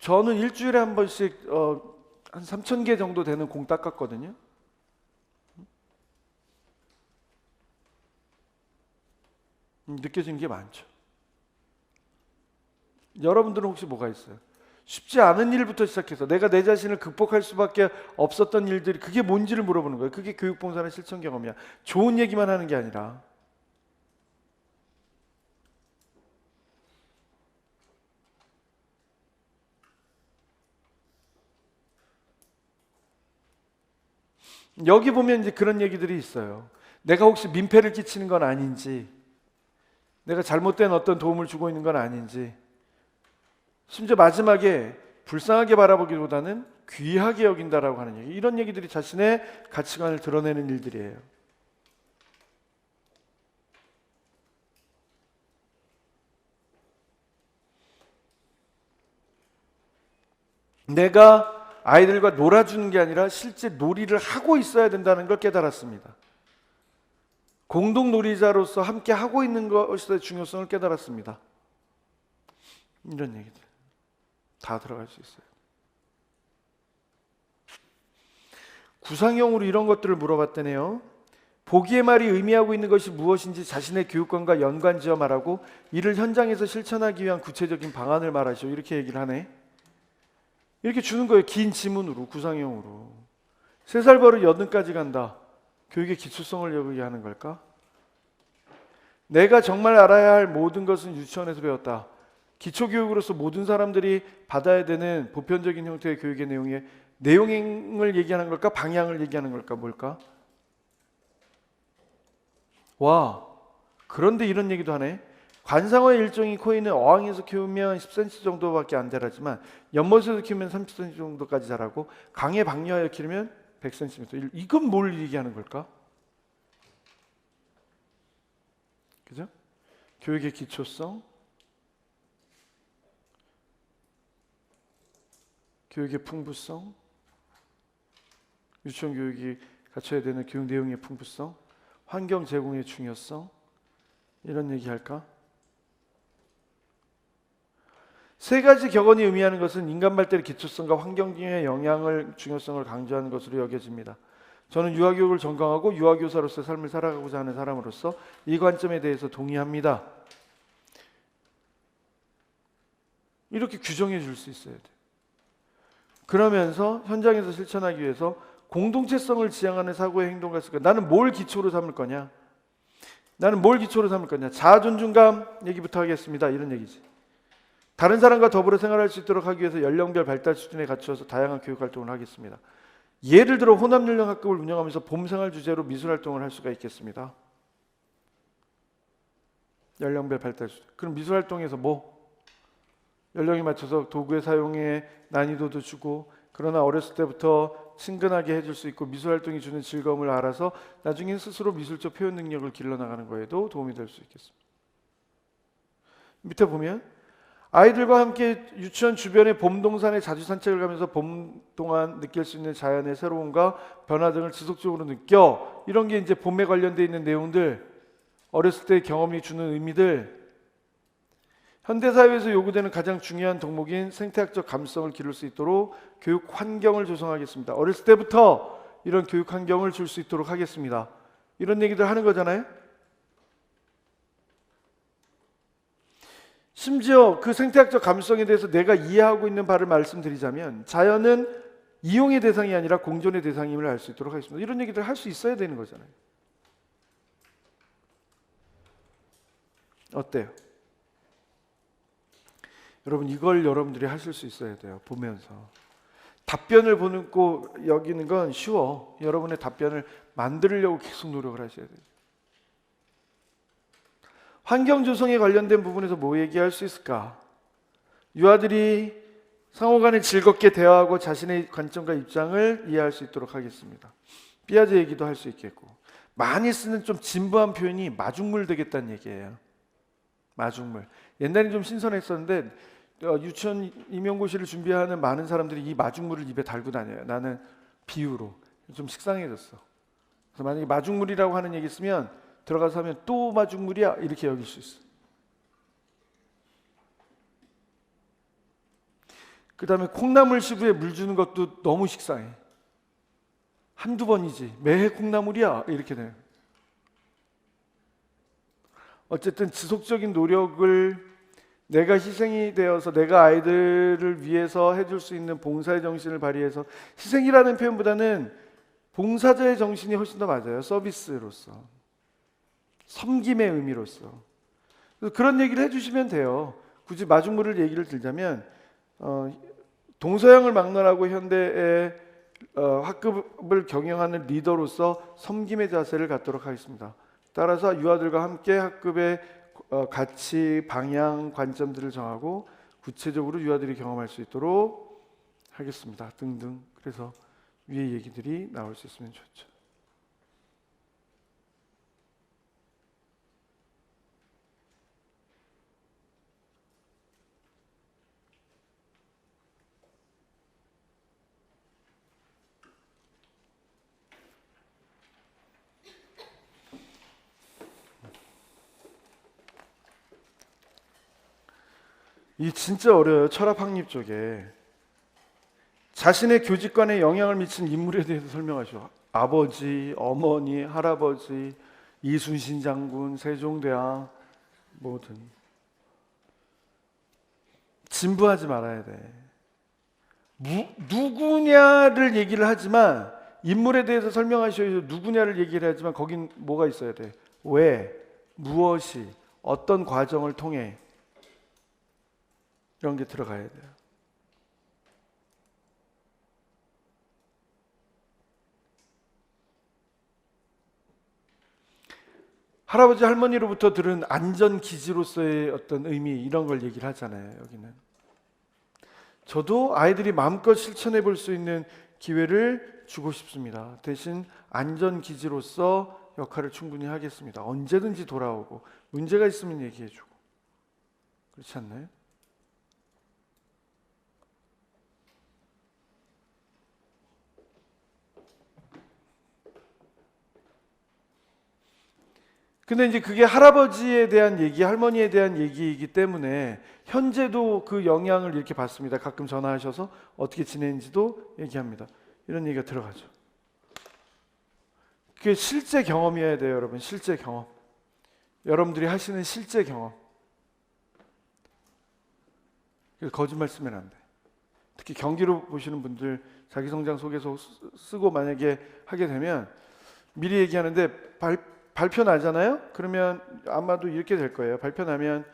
저는 일주일에 한 번씩 한 3,000개 정도 되는 공 닦았거든요. 느껴지는 게 많죠. 여러분들은 혹시 뭐가 있어요? 쉽지 않은 일부터 시작해서 내가 내 자신을 극복할 수밖에 없었던 일들이 그게 뭔지를 물어보는 거예요. 그게 교육봉사의 실천 경험이야. 좋은 얘기만 하는 게 아니라. 여기 보면 이제 그런 얘기들이 있어요. 내가 혹시 민폐를 끼치는 건 아닌지, 내가 잘못된 어떤 도움을 주고 있는 건 아닌지, 심지어 마지막에 불쌍하게 바라보기보다는 귀하게 여긴다라고 하는 얘기. 이런 얘기들이 자신의 가치관을 드러내는 일들이에요. 내가 아이들과 놀아주는 게 아니라 실제 놀이를 하고 있어야 된다는 걸 깨달았습니다. 공동 놀이자로서 함께 하고 있는 것의 중요성을 깨달았습니다. 이런 얘기들 다 들어갈 수 있어요. 구상형으로 이런 것들을 물어봤더니요. 보기의 말이 의미하고 있는 것이 무엇인지 자신의 교육관과 연관지어 말하고 이를 현장에서 실천하기 위한 구체적인 방안을 말하시오. 이렇게 얘기를 하네. 이렇게 주는 거예요. 긴 지문으로, 구상형으로. 3살 버릇 8까지 간다. 교육의 기초성을 여기게 하는 걸까? 내가 정말 알아야 할 모든 것은 유치원에서 배웠다. 기초교육으로서 모든 사람들이 받아야 되는 보편적인 형태의 교육의 내용을 얘기하는 걸까? 방향을 얘기하는 걸까? 뭘까? 와, 그런데 이런 얘기도 하네. 관상어의 일종인 코인은 어항에서 키우면 10cm 정도밖에 안 자라지만 연못에서 키우면 30cm 정도까지 자라고 강에 방류하여 키우면 100cm. 이건 뭘 얘기하는 걸까? 그죠? 교육의 기초성, 교육의 풍부성, 유치원 교육이 갖춰야 되는 교육 내용의 풍부성, 환경 제공의 중요성, 이런 얘기할까? 3가지 격언이 의미하는 것은 인간 발달의 기초성과 환경의 영향을 중요성을 강조하는 것으로 여겨집니다. 저는 유아교육을 전공하고 유아교사로서 삶을 살아가고자 하는 사람으로서 이 관점에 대해서 동의합니다. 이렇게 규정해 줄 수 있어야 돼요. 그러면서 현장에서 실천하기 위해서 공동체성을 지향하는 사고의 행동과 습관. 나는 뭘 기초로 삼을 거냐? 나는 뭘 기초로 삼을 거냐? 자아 존중감 얘기부터 하겠습니다. 이런 얘기지. 다른 사람과 더불어 생활할 수 있도록 하기 위해서 연령별 발달 수준에 갖추어서 다양한 교육 활동을 하겠습니다. 예를 들어 혼합연령 학급을 운영하면서 봄생활 주제로 미술 활동을 할 수가 있겠습니다. 연령별 발달 수준. 그럼 미술 활동에서 연령에 맞춰서 도구의 사용에 난이도도 주고, 그러나 어렸을 때부터 친근하게 해줄 수 있고 미술 활동이 주는 즐거움을 알아서 나중에 스스로 미술적 표현 능력을 길러나가는 거에도 도움이 될 수 있겠습니다. 밑에 보면 아이들과 함께 유치원 주변의 봄동산에 자주 산책을 가면서 봄 동안 느낄 수 있는 자연의 새로움과 변화 등을 지속적으로 느껴. 이런 게 이제 봄에 관련되어 있는 내용들, 어렸을 때 경험이 주는 의미들. 현대사회에서 요구되는 가장 중요한 덕목인 생태학적 감수성을 기를 수 있도록 교육 환경을 조성하겠습니다. 어렸을 때부터 이런 교육 환경을 줄 수 있도록 하겠습니다. 이런 얘기들 하는 거잖아요. 심지어 그 생태학적 감수성에 대해서 내가 이해하고 있는 바를 말씀드리자면 자연은 이용의 대상이 아니라 공존의 대상임을 알 수 있도록 하겠습니다. 이런 얘기들 할 수 있어야 되는 거잖아요. 어때요? 여러분, 이걸 여러분들이 하실 수 있어야 돼요. 보면서 답변을 보고 여기는 건 쉬워. 여러분의 답변을 만들려고 계속 노력을 하셔야 돼요. 환경 조성에 관련된 부분에서 뭐 얘기할 수 있을까? 유아들이 상호간에 즐겁게 대화하고 자신의 관점과 입장을 이해할 수 있도록 하겠습니다. 삐아제 얘기도 할 수 있겠고, 많이 쓰는 좀 진부한 표현이 마중물 되겠다는 얘기예요. 마중물. 옛날엔 좀 신선했었는데 유치원 임용고시를 준비하는 많은 사람들이 이 마중물을 입에 달고 다녀요. 나는 비유로 좀 식상해졌어. 그래서 만약에 마중물이라고 하는 얘기 쓰면 들어가서 하면 또 마중물이야 이렇게 여길 수 있어. 그 다음에 콩나물 시부에 물 주는 것도 너무 식상해. 한두 번이지 매해 콩나물이야 이렇게 돼요. 어쨌든 지속적인 노력을 내가 희생이 되어서 내가 아이들을 위해서 해줄 수 있는 봉사의 정신을 발휘해서, 희생이라는 표현보다는 봉사자의 정신이 훨씬 더 맞아요. 서비스로서, 섬김의 의미로서. 그래서 그런 얘기를 해주시면 돼요. 굳이 마중물을 얘기를 들자면 동서양을 막론하고 현대의 학급을 경영하는 리더로서 섬김의 자세를 갖도록 하겠습니다. 따라서 유아들과 함께 학급의 가치, 방향, 관점들을 정하고 구체적으로 유아들이 경험할 수 있도록 하겠습니다. 등등. 그래서 위의 얘기들이 나올 수 있으면 좋죠. 이 진짜 어려워요. 철학 확립 쪽에 자신의 교직관에 영향을 미친 인물에 대해서 설명하죠. 아버지, 어머니, 할아버지, 이순신 장군, 세종대왕, 뭐든 진부하지 말아야 돼. 누구냐를 얘기를 하지만, 인물에 대해서 설명하셔서 누구냐를 얘기를 하지만 거긴 뭐가 있어야 돼. 왜, 무엇이, 어떤 과정을 통해, 이런 게 들어가야 돼요. 할아버지 할머니로부터 들은 안전기지로서의 어떤 의미, 이런 걸 얘기를 하잖아요. 여기는 저도 아이들이 마음껏 실천해 볼 수 있는 기회를 주고 싶습니다. 대신 안전기지로서 역할을 충분히 하겠습니다. 언제든지 돌아오고 문제가 있으면 얘기해 주고. 그렇지 않나요? 근데 이제 그게 할아버지에 대한 얘기, 할머니에 대한 얘기이기 때문에 현재도 그 영향을 이렇게 받습니다. 가끔 전화하셔서 어떻게 지내는지도 얘기합니다. 이런 얘기가 들어가죠. 그게 실제 경험이어야 돼요, 여러분. 실제 경험. 여러분들이 하시는 실제 경험. 거짓말 쓰면 안 돼. 특히 경기로 보시는 분들 자기성장 소개서 쓰고 만약에 하게 되면 미리 얘기하는데 발표 나잖아요? 그러면 아마도 이렇게 될 거예요. 발표 나면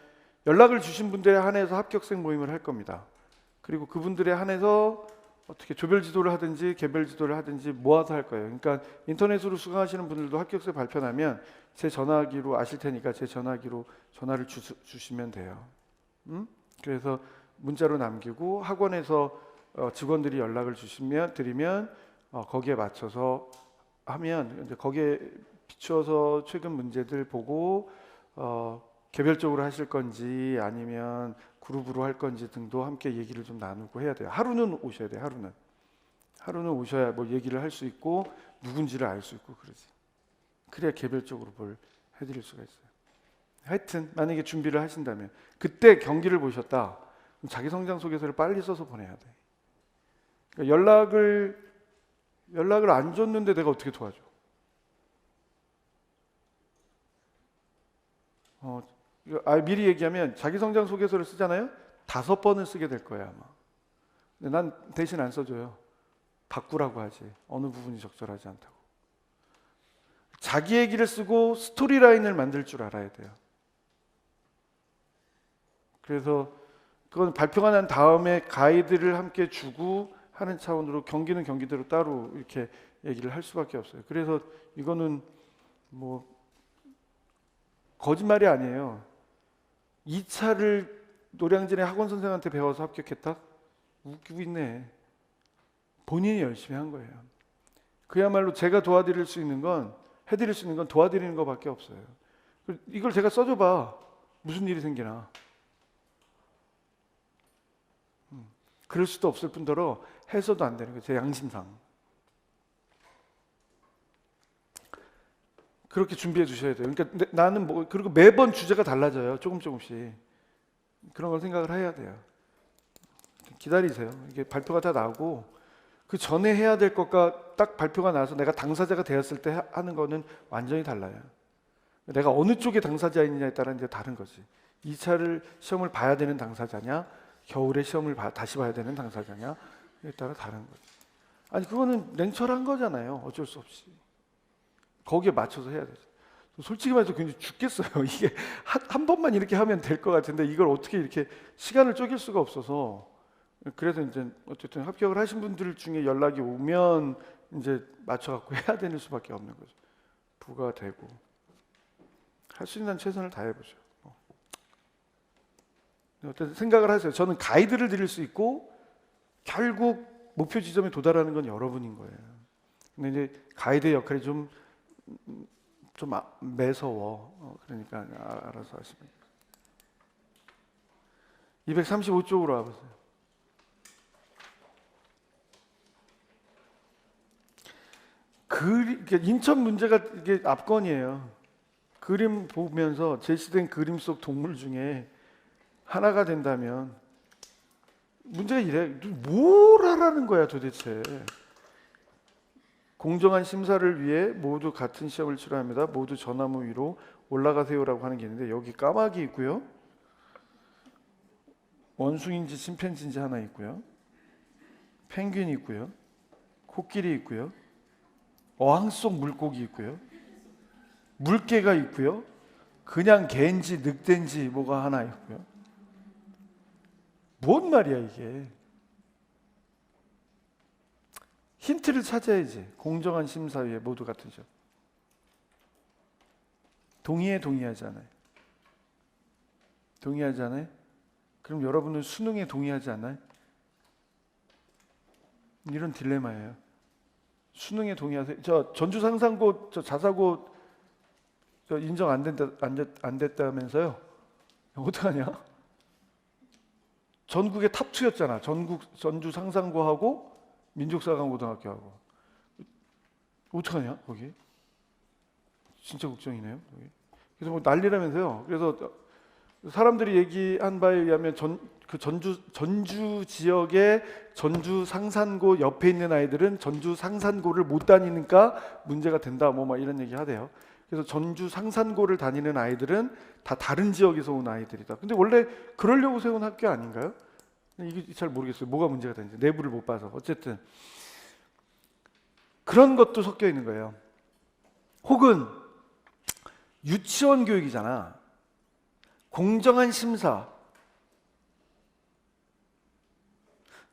연락을 주신 분들에 한해서 합격생 모임을 할 겁니다. 그리고 그분들에 한해서 어떻게 조별 지도를 하든지 개별 지도를 하든지 모아서 할 거예요. 그러니까 인터넷으로 수강하시는 분들도 합격생 발표 나면 제 전화기로 아실 테니까 제 전화기로 전화를 주시면 돼요. 그래서 문자로 남기고 학원에서 직원들이 연락을 드리면 거기에 맞춰서 하면 이제 거기에 비추어서 최근 문제들 보고 개별적으로 하실 건지 아니면 그룹으로 할 건지 등도 함께 얘기를 좀 나누고 해야 돼요. 하루는 오셔야 돼요. 하루는 오셔야 뭐 얘기를 할 수 있고 누군지를 알 수 있고 그러지. 그래야 개별적으로 뭘 해드릴 수가 있어요. 하여튼 만약에 준비를 하신다면 그때 경기를 보셨다. 그럼 자기 성장 소개서를 빨리 써서 보내야 돼. 그러니까 연락을 안 줬는데 내가 어떻게 도와줘? 미리 얘기하면 자기 성장 소개서를 쓰잖아요. 5번을 쓰게 될 거예요 아마. 근데 난 대신 안 써줘요. 바꾸라고 하지. 어느 부분이 적절하지 않다고. 자기 얘기를 쓰고 스토리라인을 만들 줄 알아야 돼요. 그래서 그건 발표가 난 다음에 가이드를 함께 주고 하는 차원으로 경기는 경기대로 따로 이렇게 얘기를 할 수밖에 없어요. 그래서 이거는 뭐 거짓말이 아니에요. 2차를 노량진의 학원 선생한테 배워서 합격했다? 웃기고 있네. 본인이 열심히 한 거예요. 그야말로 제가 도와드릴 수 있는 건, 해드릴 수 있는 건 도와드리는 것밖에 없어요. 이걸 제가 써줘봐. 무슨 일이 생기나. 그럴 수도 없을 뿐더러 해서도 안 되는 거예요. 제 양심상. 그렇게 준비해 주셔야 돼요. 그러니까 나는 뭐, 그리고 매번 주제가 달라져요. 조금씩. 그런 걸 생각을 해야 돼요. 기다리세요. 이게 발표가 다 나고, 그 전에 해야 될 것과 딱 발표가 나서 내가 당사자가 되었을 때 하는 거는 완전히 달라요. 내가 어느 쪽의 당사자이냐에 따라 이제 다른 거지. 2차를 시험을 봐야 되는 당사자냐, 겨울에 시험을 다시 봐야 되는 당사자냐에 따라 다른 거지. 아니 그거는 냉철한 거잖아요. 어쩔 수 없이. 거기에 맞춰서 해야 되죠. 솔직히 말해서 굉장히 죽겠어요. 이게 한 번만 이렇게 하면 될 것 같은데 이걸 어떻게 이렇게 시간을 쪼갤 수가 없어서. 그래서 이제 어쨌든 합격을 하신 분들 중에 연락이 오면 이제 맞춰갖고 해야 되는 수밖에 없는 거죠. 부가 되고 할 수 있는 최선을 다해보죠. 어쨌든 생각을 하세요. 저는 가이드를 드릴 수 있고 결국 목표 지점에 도달하는 건 여러분인 거예요. 근데 이제 가이드의 역할이 좀 매서워. 그러니까 알아서 하시면 돼요. 235쪽으로 와보세요. 인천 문제가 이게 압권이에요. 그림 보면서 제시된 그림 속 동물 중에 하나가 된다면 문제가 이래. 뭘 하라는 거야 도대체. 공정한 심사를 위해 모두 같은 시험을 치러야 합니다. 모두 전나무 위로 올라가세요라고 하는 게 있는데 여기 까마귀 있고요. 원숭이인지 침팬지인지 하나 있고요. 펭귄이 있고요. 코끼리 있고요. 어항 속 물고기 있고요. 물개가 있고요. 그냥 개인지 늑대인지 뭐가 하나 있고요. 뭔 말이야 이게. 힌트를 찾아야지. 공정한 심사 위에 모두 같은 시험. 동의하잖아요. 동의하잖아요. 그럼 여러분은 수능에 동의하지 않나요? 이런 딜레마예요. 수능에 동의하세요. 저 전주 상산고 저 자사고 저 인정 안 됐다면서요? 어떡하냐? 전국의 탑2였잖아. 전주 상산고하고 민족사관고등학교하고. 어떡하냐 거기? 진짜 걱정이네요. 거기. 그래서 뭐 난리라면서요. 그래서 사람들이 얘기한 바에 의하면 전주 지역의 전주 상산고 옆에 있는 아이들은 전주 상산고를 못 다니니까 문제가 된다. 뭐 막 이런 얘기 하대요. 그래서 전주 상산고를 다니는 아이들은 다 다른 지역에서 온 아이들이다. 근데 원래 그러려고 세운 학교 아닌가요? 이게 잘 모르겠어요. 뭐가 문제가 되는지 내부를 못 봐서. 어쨌든 그런 것도 섞여 있는 거예요. 혹은 유치원 교육이잖아. 공정한 심사.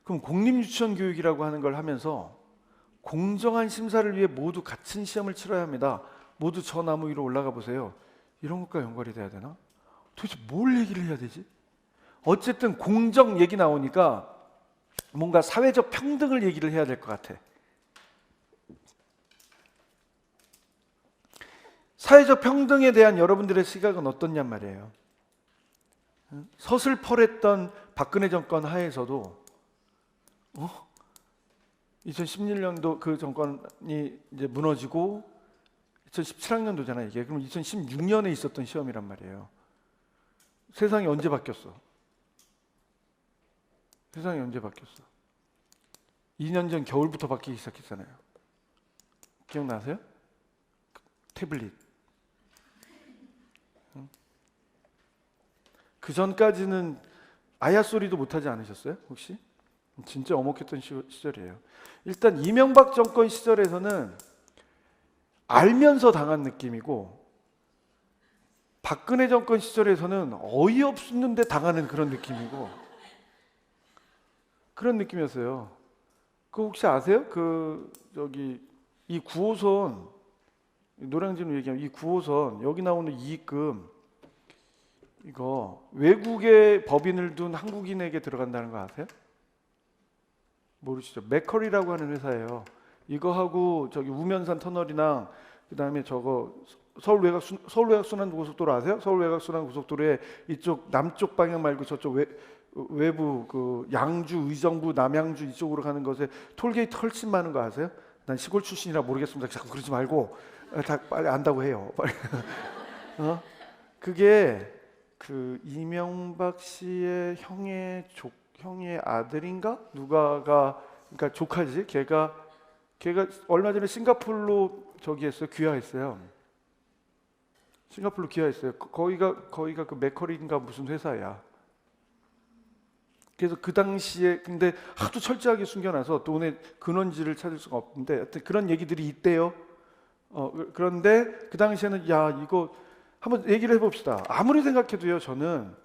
그럼 공립유치원 교육이라고 하는 걸 하면서 공정한 심사를 위해 모두 같은 시험을 치러야 합니다. 모두 저 나무 위로 올라가 보세요. 이런 것과 연관이 돼야 되나? 도대체 뭘 얘기를 해야 되지? 어쨌든 공정 얘기 나오니까 뭔가 사회적 평등을 얘기를 해야 될 것 같아. 사회적 평등에 대한 여러분들의 시각은 어떻냔 말이에요. 서슬퍼랬던 박근혜 정권 하에서도 2016년도 그 정권이 이제 무너지고 2017학년도잖아요 이게. 그럼 2016년에 있었던 시험이란 말이에요. 세상이 언제 바뀌었어? 세상이 언제 바뀌었어? 2년 전 겨울부터 바뀌기 시작했잖아요. 기억나세요? 태블릿. 그 전까지는 아야 소리도 못하지 않으셨어요? 혹시? 진짜 엄혹했던 시절이에요. 일단 이명박 정권 시절에서는 알면서 당한 느낌이고 박근혜 정권 시절에서는 어이없는데 당하는 그런 느낌이고 그런 느낌이었어요. 그 혹시 아세요? 이 9호선 노량진으로 얘기하면 이 9호선 여기 나오는 이익금 이거 외국의 법인을 둔 한국인에게 들어간다는 거 아세요? 모르시죠? 맥커리라고 하는 회사예요. 이거하고 저기 우면산 터널이랑 그다음에 저거 서울 외곽순환고속도로 아세요? 서울 외곽순환고속도로에 이쪽 남쪽 방향 말고 저쪽 외부 그 양주, 의정부, 남양주 이쪽으로 가는 것에 톨게이트 훨씬 많은 거 아세요? 난 시골 출신이라 모르겠습니다. 자꾸 그러지 말고 다 빨리 안다고 해요. 빨리. 그게 그 이명박 씨의 형의 아들인가 누가가 그러니까 조카지. 걔가 얼마 전에 싱가포르로 저기 했어요. 귀화했어요. 싱가포르로 귀화했어요. 거기가 그 맥커리인가 무슨 회사야. 그래서 그 당시에 근데 하도 철저하게 숨겨놔서 돈의 근원지를 찾을 수가 없는데 하여튼 그런 얘기들이 있대요. 그런데 그 당시에는 야 이거 한번 얘기를 해봅시다. 아무리 생각해도요. 저는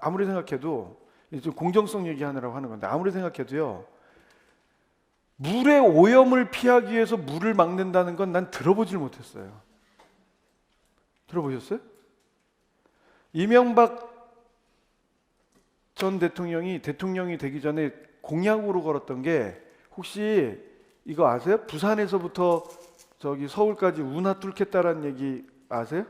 아무리 생각해도 이제 공정성 얘기하느라고 하는 건데 아무리 생각해도요. 물의 오염을 피하기 위해서 물을 막는다는 건 난 들어보질 못했어요. 들어보셨어요? 이명박 전 대통령이 되기 전에 공약으로 걸었던 게 혹시 이거 아세요? 부산에서부터 저기 서울까지 운하 뚫겠다라는 얘기 아세요?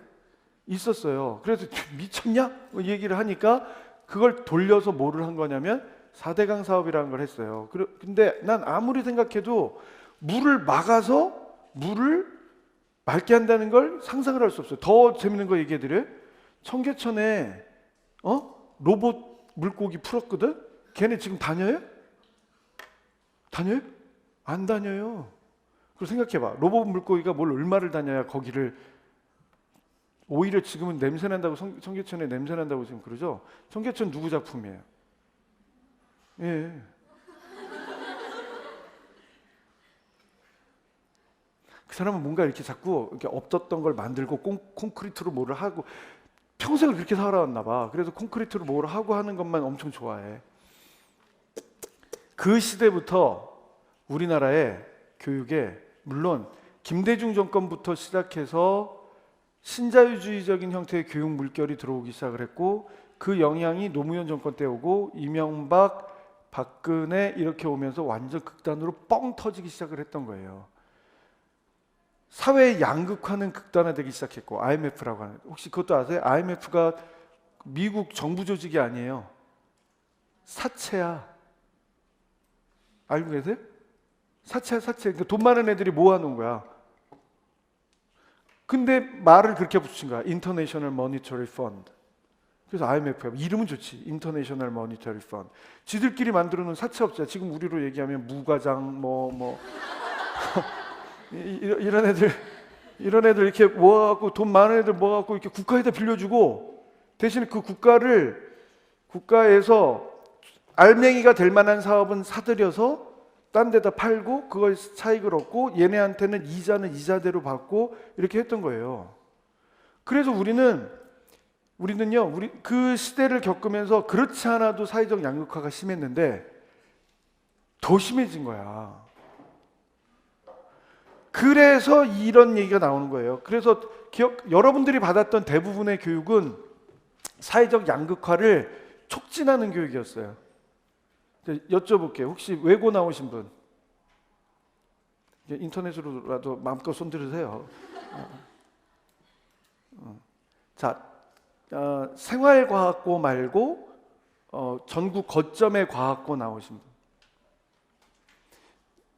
있었어요. 그래서 미쳤냐? 얘기를 하니까 그걸 돌려서 뭐를 한 거냐면 4대강 사업이라는 걸 했어요. 근데 난 아무리 생각해도 물을 막아서 물을 맑게 한다는 걸 상상을 할 수 없어요. 더 재밌는 거 얘기해 드려요. 청계천에 로봇 물고기 풀었거든? 걔네 지금 다녀요? 다녀요? 안 다녀요. 그리고 생각해봐. 로봇 물고기가 뭘 얼마를 다녀야 거기를 오히려 지금은 냄새 난다고 청계천에 냄새 난다고 지금 그러죠? 청계천 누구 작품이에요? 예. 그 사람은 뭔가 이렇게 자꾸 이렇게 없었던 걸 만들고 콘크리트로 뭐를 하고 평생을 그렇게 살아왔나 봐. 그래서 콘크리트로 뭐를 하고 하는 것만 엄청 좋아해. 그 시대부터 우리나라의 교육에 물론 김대중 정권부터 시작해서 신자유주의적인 형태의 교육 물결이 들어오기 시작을 했고 그 영향이 노무현 정권 때 오고 이명박, 박근혜 이렇게 오면서 완전 극단으로 뻥 터지기 시작을 했던 거예요. 사회의 양극화는 극단화되기 시작했고 IMF라고 하는 혹시 그것도 아세요? IMF가 미국 정부 조직이 아니에요. 사채야. 알고 계세요? 사채야 사채. 그러니까 돈 많은 애들이 모아놓은 거야. 근데 말을 그렇게 붙인 거야. International Monetary Fund. 그래서 IMF야. 이름은 좋지. International Monetary Fund. 지들끼리 만들어놓은 사채업자. 지금 우리로 얘기하면 무과장 이런 애들 이렇게 모아갖고 돈 많은 애들 모아갖고 이렇게 국가에다 빌려주고 대신에 그 국가에서 알맹이가 될 만한 사업은 사들여서 딴 데다 팔고 그걸 차익을 얻고 얘네한테는 이자는 이자대로 받고 이렇게 했던 거예요. 그래서 우리는요 그 시대를 겪으면서 그렇지 않아도 사회적 양극화가 심했는데 더 심해진 거야. 그래서 이런 얘기가 나오는 거예요. 그래서 여러분들이 받았던 대부분의 교육은 사회적 양극화를 촉진하는 교육이었어요. 여쭤볼게요. 혹시 외고 나오신 분? 인터넷으로라도 마음껏 손들으세요. 자, 생활과학고 말고 전국 거점의 과학고 나오신 분.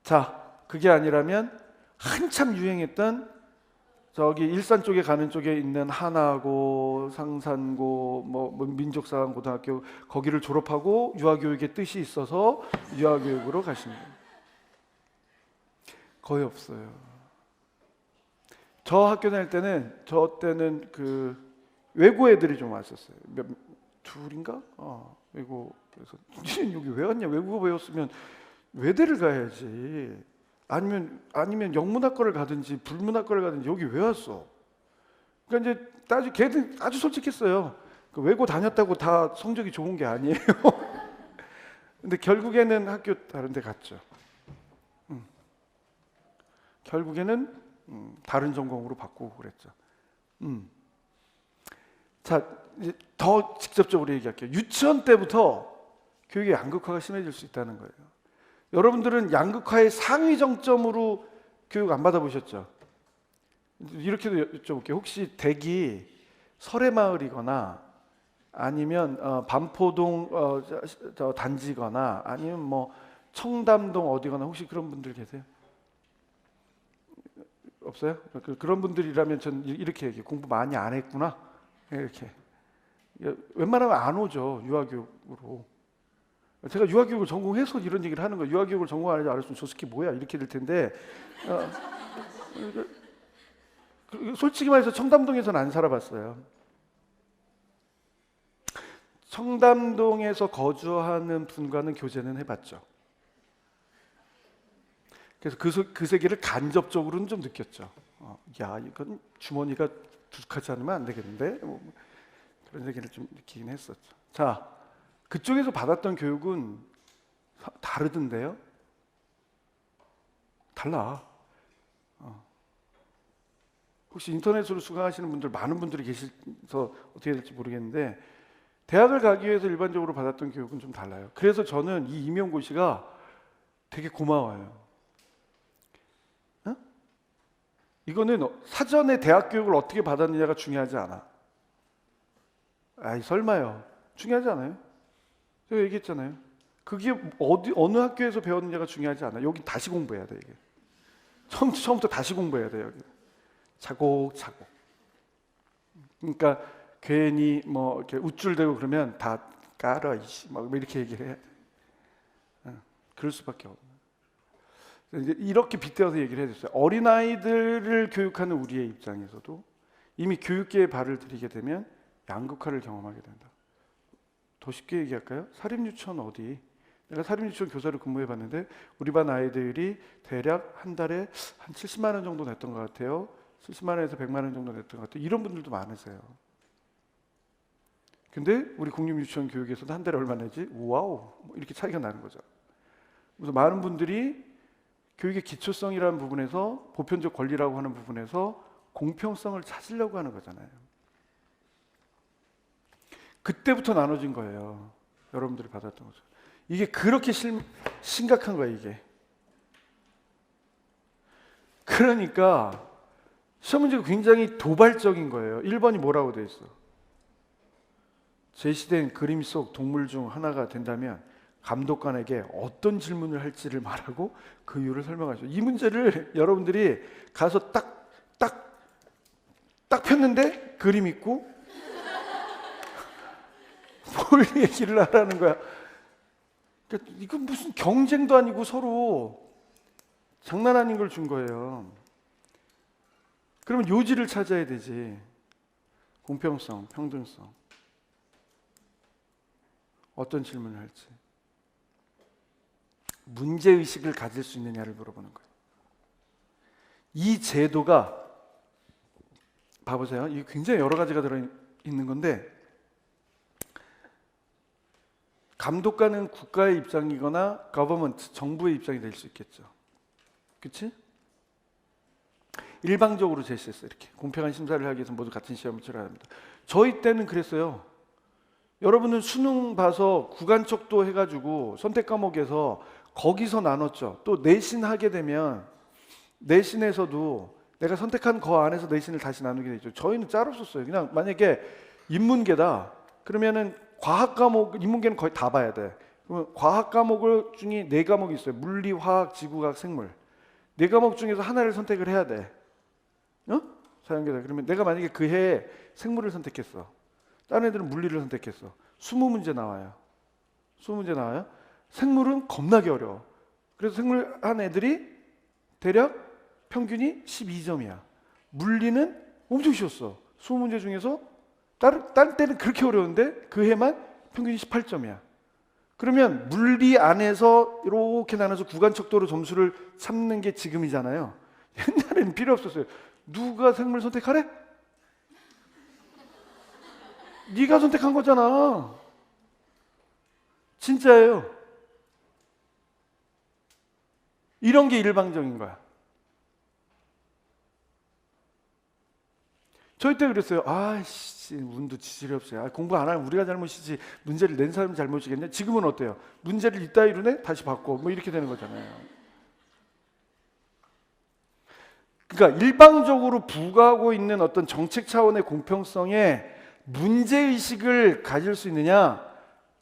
자, 그게 아니라면 한참 유행했던 저기 일산 쪽에 가는 쪽에 있는 하나고, 상산고, 민족사관고등학교 거기를 졸업하고 유아교육의 뜻이 있어서 유아교육으로 가십니다. 거의 없어요. 저 학교 다닐 때는 그 외고 애들이 좀 왔었어요. 둘인가? 외고에서 여기 왜 왔냐? 외국어 배웠으면 외대를 가야지. 아니면 영문학과를 가든지 불문학과를 가든지 여기 왜 왔어? 그러니까 이제 걔들 아주 솔직했어요. 그 외고 다녔다고 다 성적이 좋은 게 아니에요. 근데 결국에는 학교 다른 데 갔죠. 결국에는 다른 전공으로 바꾸고 그랬죠. 자, 이제 더 직접적으로 얘기할게요. 유치원 때부터 교육의 양극화가 심해질 수 있다는 거예요. 여러분들은 양극화의 상위 정점으로 교육 안 받아보셨죠? 이렇게도 여쭤볼게요. 혹시 댁이 설해마을이거나 아니면 반포동 저 단지거나 아니면 뭐 청담동 어디거나 혹시 그런 분들 계세요? 없어요? 그런 분들이라면 전 이렇게 얘기해요. 공부 많이 안 했구나. 이렇게. 웬만하면 안 오죠. 유아교육으로. 제가 유아교육을 전공해서 이런 얘기를 하는 거예요. 유아교육을 전공 안 해서 알았으면 저 새끼 뭐야 이렇게 될 텐데 솔직히 말해서 청담동에서는 안 살아봤어요. 청담동에서 거주하는 분과는 교제는 해봤죠. 그래서 그 세계를 간접적으로는 좀 느꼈죠. 야, 이건 주머니가 두둑하지 않으면 안 되겠는데 뭐 그런 세계를 좀 느끼긴 했었죠. 자, 그쪽에서 받았던 교육은 다르던데요? 달라. 혹시 인터넷으로 수강하시는 분들 많은 분들이 계셔서 어떻게 될지 모르겠는데 대학을 가기 위해서 일반적으로 받았던 교육은 좀 달라요. 그래서 저는 이 임용고시가 되게 고마워요. 이거는 사전에 대학 교육을 어떻게 받았느냐가 중요하지 않아. 아이 설마요. 중요하지 않아요? 제가 얘기했잖아요. 그게 어느 학교에서 배웠느냐가 중요하지 않아. 여기 다시 공부해야 돼 이게. 처음부터 다시 공부해야 돼 여기. 차곡차곡. 그러니까 괜히 뭐 이렇게 우쭐대고 그러면 다 깔아 이씨 막 이렇게 얘기를 해야 돼. 그럴 수밖에 없는. 이제 이렇게 빗대어서 얘기를 해줬어요. 어린아이들을 교육하는 우리의 입장에서도 이미 교육계에 발을 들이게 되면 양극화를 경험하게 된다. 더 쉽게 얘기할까요? 사립유치원 어디? 내가 사립유치원 교사로 근무해봤는데 우리 반 아이들이 대략 한 달에 한 70만 원 정도 냈던 것 같아요. 70만 원에서 100만 원 정도 냈던 것 같아요. 이런 분들도 많으세요. 근데 우리 국립유치원 교육에서도 한 달에 얼마 내지? 와우! 이렇게 차이가 나는 거죠. 그래서 많은 분들이 교육의 기초성이라는 부분에서 보편적 권리라고 하는 부분에서 공평성을 찾으려고 하는 거잖아요. 그때부터 나눠진 거예요. 여러분들이 받았던 거죠. 이게 그렇게 심각한 거예요, 이게. 그러니까 시험 문제가 굉장히 도발적인 거예요. 1번이 뭐라고 돼 있어? 제시된 그림 속 동물 중 하나가 된다면 감독관에게 어떤 질문을 할지를 말하고 그 이유를 설명하죠. 이 문제를 여러분들이 가서 딱 폈는데 그림 있고 뭘 얘기를 하라는 거야. 그러니까 이건 무슨 경쟁도 아니고 서로 장난 아닌 걸 준 거예요. 그러면 요지를 찾아야 되지. 공평성, 평등성. 어떤 질문을 할지. 문제의식을 가질 수 있느냐를 물어보는 거예요. 이 제도가 봐보세요. 이게 굉장히 여러 가지가 들어있는 건데 감독관은 국가의 입장이거나 government, 정부의 입장이 될 수 있겠죠. 그렇지? 일방적으로 제시했어요. 이렇게 공평한 심사를 하기 위해서 모두 같은 시험을 치러야 합니다. 저희 때는 그랬어요. 여러분은 수능 봐서 구간척도 해가지고 선택 과목에서 거기서 나눴죠. 또 내신 하게 되면 내신에서도 내가 선택한 거 안에서 내신을 다시 나누게 되죠. 저희는 짤 없었어요. 그냥 만약에 인문계다 그러면은 과학 과목, 인문계는 거의 다 봐야 돼. 그러면 과학 과목 중에 4과목이 있어요. 물리, 화학, 지구과학, 생물. 4과목 중에서 하나를 선택을 해야 돼. 사연계다. 그러면 내가 만약에 그 해에 생물을 선택했어. 다른 애들은 물리를 선택했어. 20문제 나와요. 20문제 나와요. 생물은 겁나게 어려워. 그래서 생물 한 애들이 대략 평균이 12점이야. 물리는 엄청 쉬웠어. 20문제 중에서 다른 때는 그렇게 어려운데 그 해만 평균이 18점이야. 그러면 물리 안에서 이렇게 나눠서 구간척도로 점수를 찾는 게 지금이잖아요. 옛날에는 필요 없었어요. 누가 생물 선택하래? 네가 선택한 거잖아. 진짜예요. 이런 게 일방적인 거야. 저희 때 그랬어요. 아이씨 운도 지질이 없어요. 공부 안 하면 우리가 잘못이지 문제를 낸 사람이 잘못이겠냐? 지금은 어때요? 문제를 이따위로 내? 다시 바꿔. 뭐 이렇게 되는 거잖아요. 그러니까 일방적으로 부과하고 있는 어떤 정책 차원의 공평성에 문제의식을 가질 수 있느냐,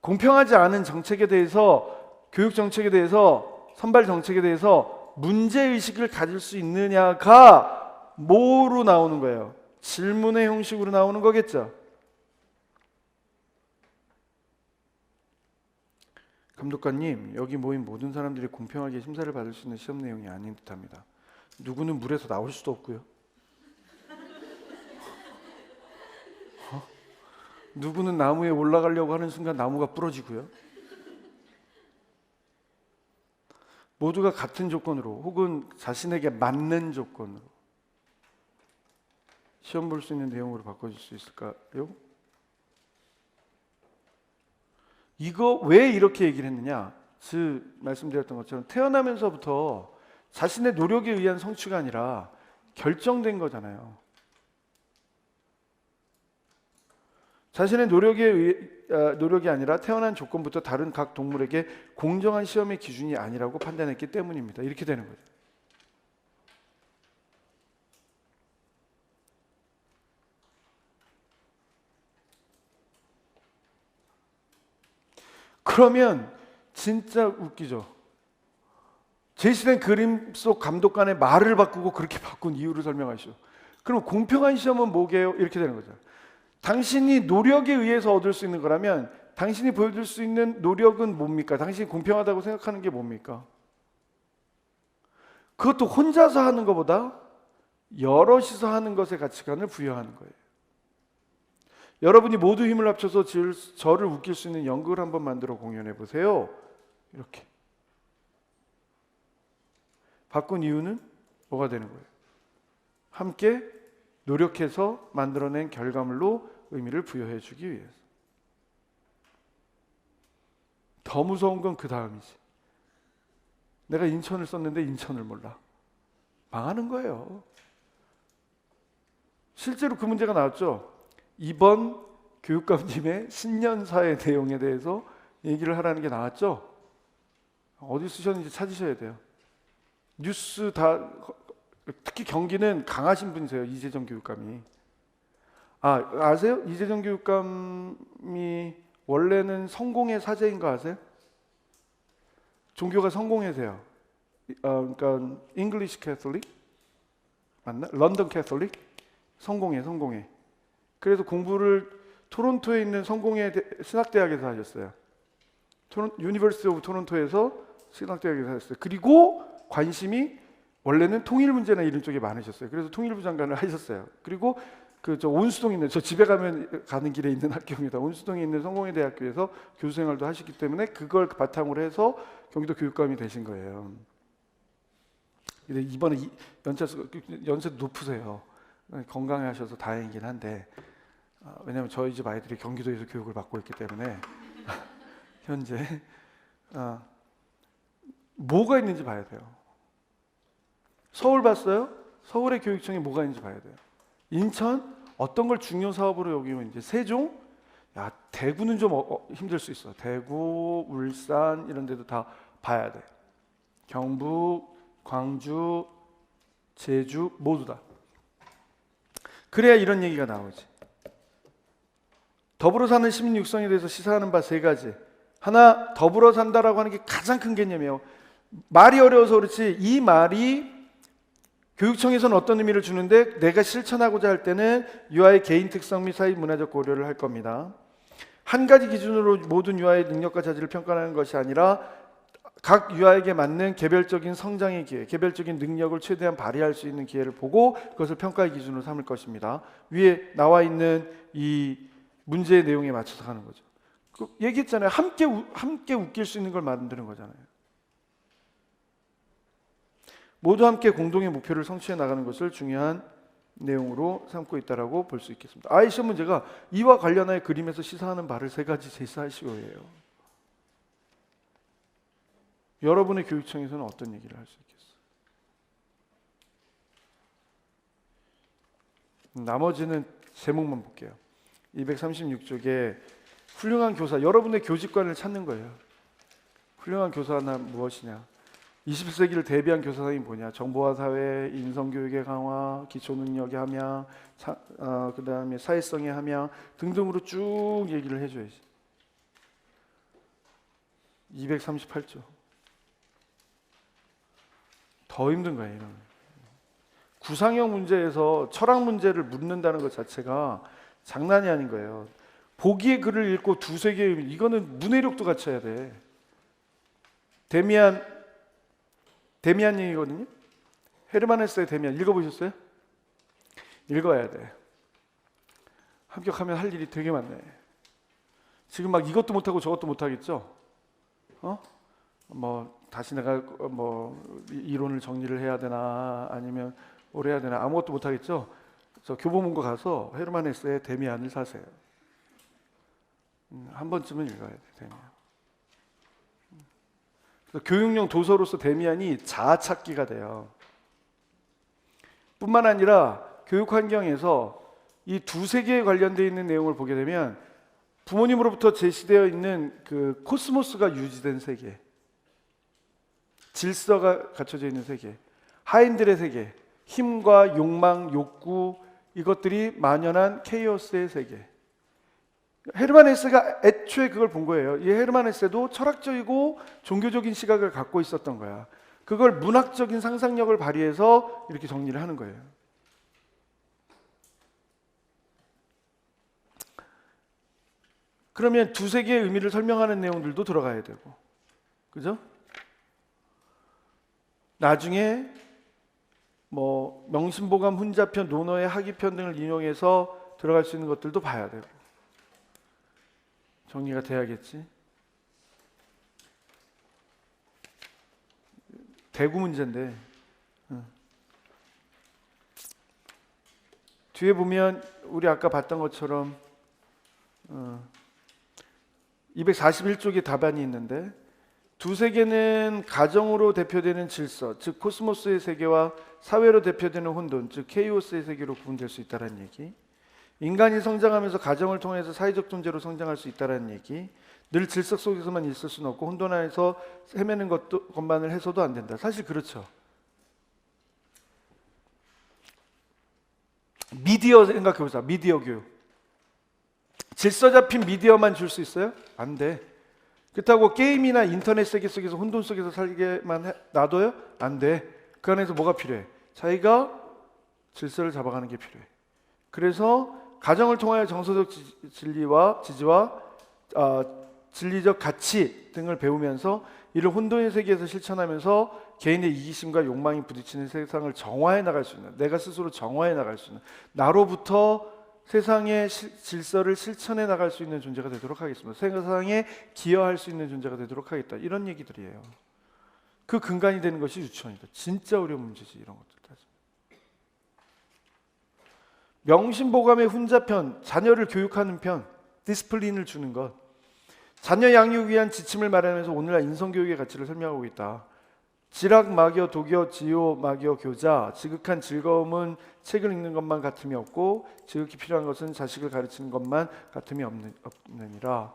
공평하지 않은 정책에 대해서, 교육 정책에 대해서, 선발 정책에 대해서 문제의식을 가질 수 있느냐가 뭐로 나오는 거예요? 질문의 형식으로 나오는 거겠죠. 감독관님, 여기 모인 모든 사람들이 공평하게 심사를 받을 수 있는 시험 내용이 아닌 듯합니다. 누구는 물에서 나올 수도 없고요. 누구는 나무에 올라가려고 하는 순간 나무가 부러지고요. 모두가 같은 조건으로 혹은 자신에게 맞는 조건으로 시험 볼 수 있는 내용으로 바꿔줄 수 있을까요? 이거 왜 이렇게 얘기를 했느냐? 말씀드렸던 것처럼 태어나면서부터 자신의 노력에 의한 성취가 아니라 결정된 거잖아요. 자신의 노력이 아니라 태어난 조건부터 다른 각 동물에게 공정한 시험의 기준이 아니라고 판단했기 때문입니다. 이렇게 되는 거죠. 그러면 진짜 웃기죠. 제시된 그림 속 감독관의 말을 바꾸고 그렇게 바꾼 이유를 설명하시오. 그럼 공평한 시험은 뭐게요? 이렇게 되는 거죠. 당신이 노력에 의해서 얻을 수 있는 거라면 당신이 보여줄 수 있는 노력은 뭡니까? 당신이 공평하다고 생각하는 게 뭡니까? 그것도 혼자서 하는 것보다 여럿이서 하는 것의 가치관을 부여하는 거예요. 여러분이 모두 힘을 합쳐서 저를 웃길 수 있는 연극을 한번 만들어 공연해 보세요. 이렇게 바꾼 이유는 뭐가 되는 거예요? 함께 노력해서 만들어낸 결과물로 의미를 부여해 주기 위해서. 더 무서운 건 그 다음이지. 내가 인천을 썼는데 인천을 몰라. 망하는 거예요. 실제로 그 문제가 나왔죠. 이번 교육감님의 신년사의 내용에 대해서 얘기를 하라는 게 나왔죠. 어디 쓰셨는지 찾으셔야 돼요. 뉴스 다, 특히 경기는 강하신 분이세요. 이재정 교육감이. 아세요? 이재정 교육감이 원래는 성공의 사제인 거 아세요? 종교가 성공회세요. 그러니까 잉글리시 캐톨릭 맞나? 런던 캐톨릭? 성공회. 그래서 공부를 토론토에 있는 성공회 신학대학에서 하셨어요. 유니버시티 오브 토론토에서 신학대학에서 하셨어요. 그리고 관심이 원래는 통일 문제나 이런 쪽에 많으셨어요. 그래서 통일부 장관을 하셨어요. 그리고 저 온수동에 있는, 저 집에 가는 길에 있는 학교입니다. 온수동에 있는 성공회 대학교에서 교수 생활도 하시기 때문에 그걸 바탕으로 해서 경기도 교육감이 되신 거예요. 근데 이번에 연세도 높으세요. 건강해 하셔서 다행이긴 한데, 왜냐하면 저희 집 아이들이 경기도에서 교육을 받고 있기 때문에 현재 뭐가 있는지 봐야 돼요. 서울 봤어요? 서울의 교육청에 뭐가 있는지 봐야 돼요. 인천 어떤 걸 중요 사업으로 여기면 이제 세종, 대구는 좀 힘들 수 있어. 대구, 울산 이런 데도 다 봐야 돼. 경북, 광주, 제주 모두 다. 그래야 이런 얘기가 나오지. 더불어 사는 시민 육성에 대해서 시사하는 바 세 가지. 하나, 더불어 산다라고 하는 게 가장 큰 개념이에요. 말이 어려워서 그렇지 이 말이 교육청에서는 어떤 의미를 주는데 내가 실천하고자 할 때는 유아의 개인 특성 및 사회 문화적 고려를 할 겁니다. 한 가지 기준으로 모든 유아의 능력과 자질을 평가하는 것이 아니라 각 유아에게 맞는 개별적인 성장의 기회, 개별적인 능력을 최대한 발휘할 수 있는 기회를 보고 그것을 평가의 기준으로 삼을 것입니다. 위에 나와 있는 이 문제의 내용에 맞춰서 하는 거죠. 얘기했잖아요. 함께 웃길 수 있는 걸 만드는 거잖아요. 모두 함께 공동의 목표를 성취해 나가는 것을 중요한 내용으로 삼고 있다라고 볼 수 있겠습니다. 아이 시험 문제가 이와 관련하여 그림에서 시사하는 바를 세 가지 제시하시오예요. 여러분의 교육청에서는 어떤 얘기를 할 수 있겠어요? 나머지는 제목만 볼게요. 236쪽에 훌륭한 교사, 여러분의 교직관을 찾는 거예요. 훌륭한 교사는 무엇이냐? 21세기를 대비한 교사상이 뭐냐? 정보화 사회, 인성교육의 강화, 기초능력의 함양, 그 다음에 사회성의 함양 등등으로 쭉 얘기를 해줘야지. 238조. 더 힘든 거예요. 이런. 구상형 문제에서 철학 문제를 묻는다는 것 자체가 장난이 아닌 거예요. 보기의 글을 읽고 두세 개의 의미, 이거는 문해력도 갖춰야 돼. 데미안 얘기거든요. 헤르만 헤세의 데미안 읽어보셨어요? 읽어야 돼. 합격하면 할 일이 되게 많네. 지금 막 이것도 못하고 저것도 못하겠죠? 다시 내가 이론을 정리를 해야 되나 아니면 뭘 해야 되나 아무것도 못하겠죠? 저 교보문고 가서 헤르만 헤세의 데미안을 사세요. 한 번쯤은 읽어야 돼. 데미안. 교육용 도서로서 데미안이 자아찾기가 돼요. 뿐만 아니라 교육 환경에서 이 두세 개에 관련되어 있는 내용을 보게 되면 부모님으로부터 제시되어 있는 그 코스모스가 유지된 세계, 질서가 갖춰져 있는 세계, 하인들의 세계, 힘과 욕망, 욕구 이것들이 만연한 케이오스의 세계. 헤르만 헤세가 애초에 그걸 본 거예요. 이 헤르만 헤세도 철학적이고 종교적인 시각을 갖고 있었던 거야. 그걸 문학적인 상상력을 발휘해서 이렇게 정리를 하는 거예요. 그러면 두세 개의 의미를 설명하는 내용들도 들어가야 되고, 그죠? 나중에 명심보감 훈자편, 논어의 학위편 등을 인용해서 들어갈 수 있는 것들도 봐야 되고 정리가 돼야겠지. 대구 문제인데 뒤에 보면 우리 아까 봤던 것처럼 241쪽에 답안이 있는데 두세 개는 가정으로 대표되는 질서, 즉 코스모스의 세계와 사회로 대표되는 혼돈, 즉 케이오스의 세계로 구분될 수 있다는 얘기. 인간이 성장하면서 가정을 통해서 사회적 존재로 성장할 수 있다는 얘기. 늘 질서 속에서만 있을 수는 없고 혼돈 안에서 헤매는 것만을 해서도 안 된다. 사실 그렇죠. 미디어 생각해보자. 미디어 교육. 질서 잡힌 미디어만 줄 수 있어요? 안 돼. 그렇다고 게임이나 인터넷 세계 속에서 혼돈 속에서 살게만 놔둬요? 안 돼. 그 안에서 뭐가 필요해? 자기가 질서를 잡아가는 게 필요해. 그래서 가정을 통하여 정서적 진리와 지지와 진리적 가치 등을 배우면서 이를 혼돈의 세계에서 실천하면서 개인의 이기심과 욕망이 부딪히는 세상을 정화해 나갈 수 있는, 내가 스스로 정화해 나갈 수 있는, 나로부터 세상의 질서를 실천해 나갈 수 있는 존재가 되도록 하겠습니다. 세상에 기여할 수 있는 존재가 되도록 하겠다. 이런 얘기들이에요. 그 근간이 되는 것이 유치원이다. 진짜 어려운 문제지. 이런 것들 따지면. 명심보감의 훈자편, 자녀를 교육하는 편, 디스플린을 주는 것. 자녀 양육 위한 지침을 마련해서 오늘날 인성교육의 가치를 설명하고 있다. 지락, 막여, 독여, 지효, 막여, 교자. 지극한 즐거움은 책을 읽는 것만 같음이 없고 지극히 필요한 것은 자식을 가르치는 것만 같음이 없느니라.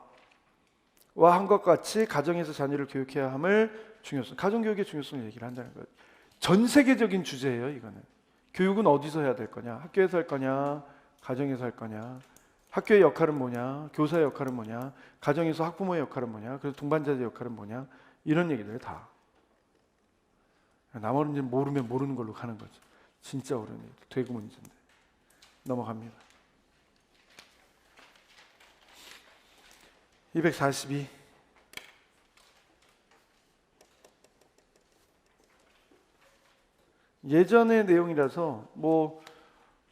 와 한 것 같이 가정에서 자녀를 교육해야 함을 중요성, 가정교육의 중요성을 얘기를 한다는 거예요. 전 세계적인 주제예요. 이거는. 교육은 어디서 해야 될 거냐? 학교에서 할 거냐? 가정에서 할 거냐? 학교의 역할은 뭐냐? 교사의 역할은 뭐냐? 가정에서 학부모의 역할은 뭐냐? 그래서 동반자의 역할은 뭐냐? 이런 얘기들 다. 나머지는 모르면 모르는 걸로 가는 거죠. 진짜 어려운 얘기. 되고 문제인데. 넘어갑니다. 242. 예전의 내용이라서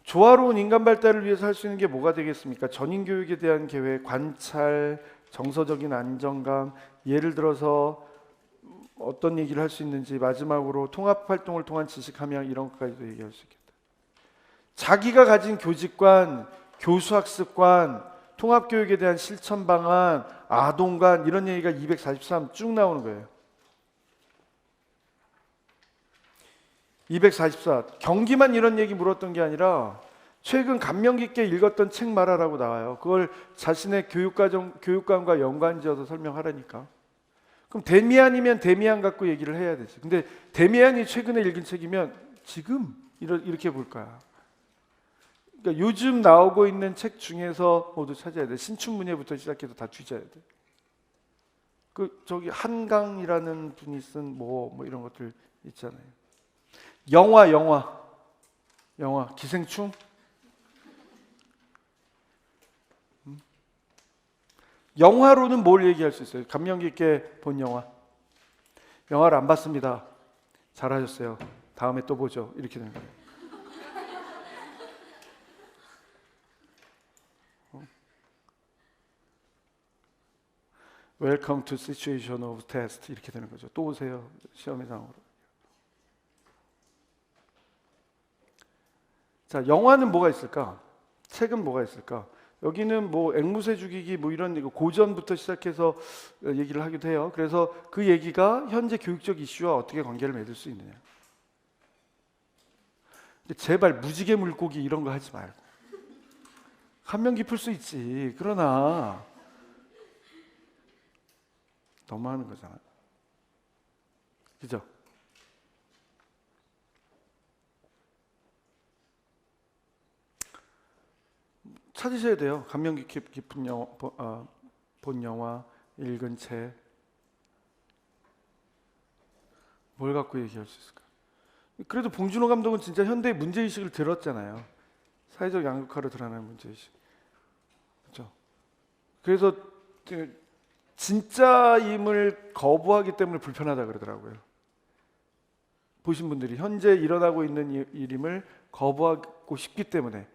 조화로운 인간 발달을 위해서 할 수 있는 게 뭐가 되겠습니까? 전인 교육에 대한 계획, 관찰, 정서적인 안정감, 예를 들어서 어떤 얘기를 할 수 있는지, 마지막으로 통합활동을 통한 지식 함양, 이런 것까지도 얘기할 수 있겠다. 자기가 가진 교직관, 교수학습관, 통합교육에 대한 실천 방안, 아동관, 이런 얘기가 243 쭉 나오는 거예요. 244 경기만 이런 얘기 물었던 게 아니라 최근 감명 깊게 읽었던 책 말하라고 나와요. 그걸 자신의 교육관과 연관지어서 설명하라니까. 그럼 데미안이면 데미안 갖고 얘기를 해야 되지. 근데 데미안이 최근에 읽은 책이면 지금 이렇게 볼 거야. 그러니까 요즘 나오고 있는 책 중에서 모두 찾아야 돼. 신춘문예부터 시작해서 다 뒤져야 돼. 저기 한강이라는 분이 쓴 뭐 이런 것들 있잖아요. 영화 기생충. 영화로는 뭘 얘기할 수 있어요? 감명 깊게 본 영화를 안 봤습니다. 잘하셨어요. 다음에 또 보죠. 이렇게 되는 거예요. Welcome to situation of test 이렇게 되는 거죠. 또 오세요. 시험의 상으로. 자, 영화는 뭐가 있을까? 책은 뭐가 있을까? 여기는 뭐 앵무새 죽이기 뭐 이런 고전부터 시작해서 얘기를 하기도 해요. 그래서 그 얘기가 현재 교육적 이슈와 어떻게 관계를 맺을 수 있느냐. 제발 무지개 물고기 이런 거 하지 말고. 감명 깊을 수 있지. 그러나 너무 하는 거잖아. 그죠? 찾으셔야 돼요. 감명 깊은 본 영화, 읽은 책. 뭘 갖고 얘기할 수 있을까? 그래도 봉준호 감독은 진짜 현대의 문제의식을 들었잖아요. 사회적 양극화로 드러나는 문제의식. 그렇죠? 그래서 진짜임을 거부하기 때문에 불편하다 그러더라고요. 보신 분들이 현재 일어나고 있는 일임을 거부하고 싶기 때문에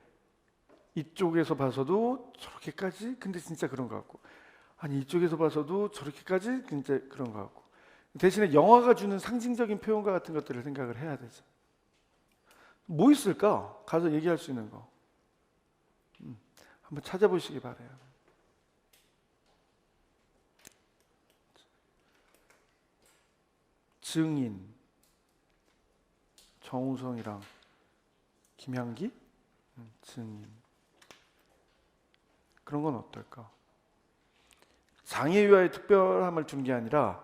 이쪽에서 봐서도 저렇게까지? 근데 진짜 그런 것 같고 아니 이쪽에서 봐서도 저렇게까지? 진짜 그런 것 같고 대신에 영화가 주는 상징적인 표현과 같은 것들을 생각을 해야 되죠. 뭐 있을까? 가서 얘기할 수 있는 거 한번 찾아보시기 바라요. 증인 정우성이랑 김향기? 증인 그런 건 어떨까? 장애 유아의 특별함을 준 게 아니라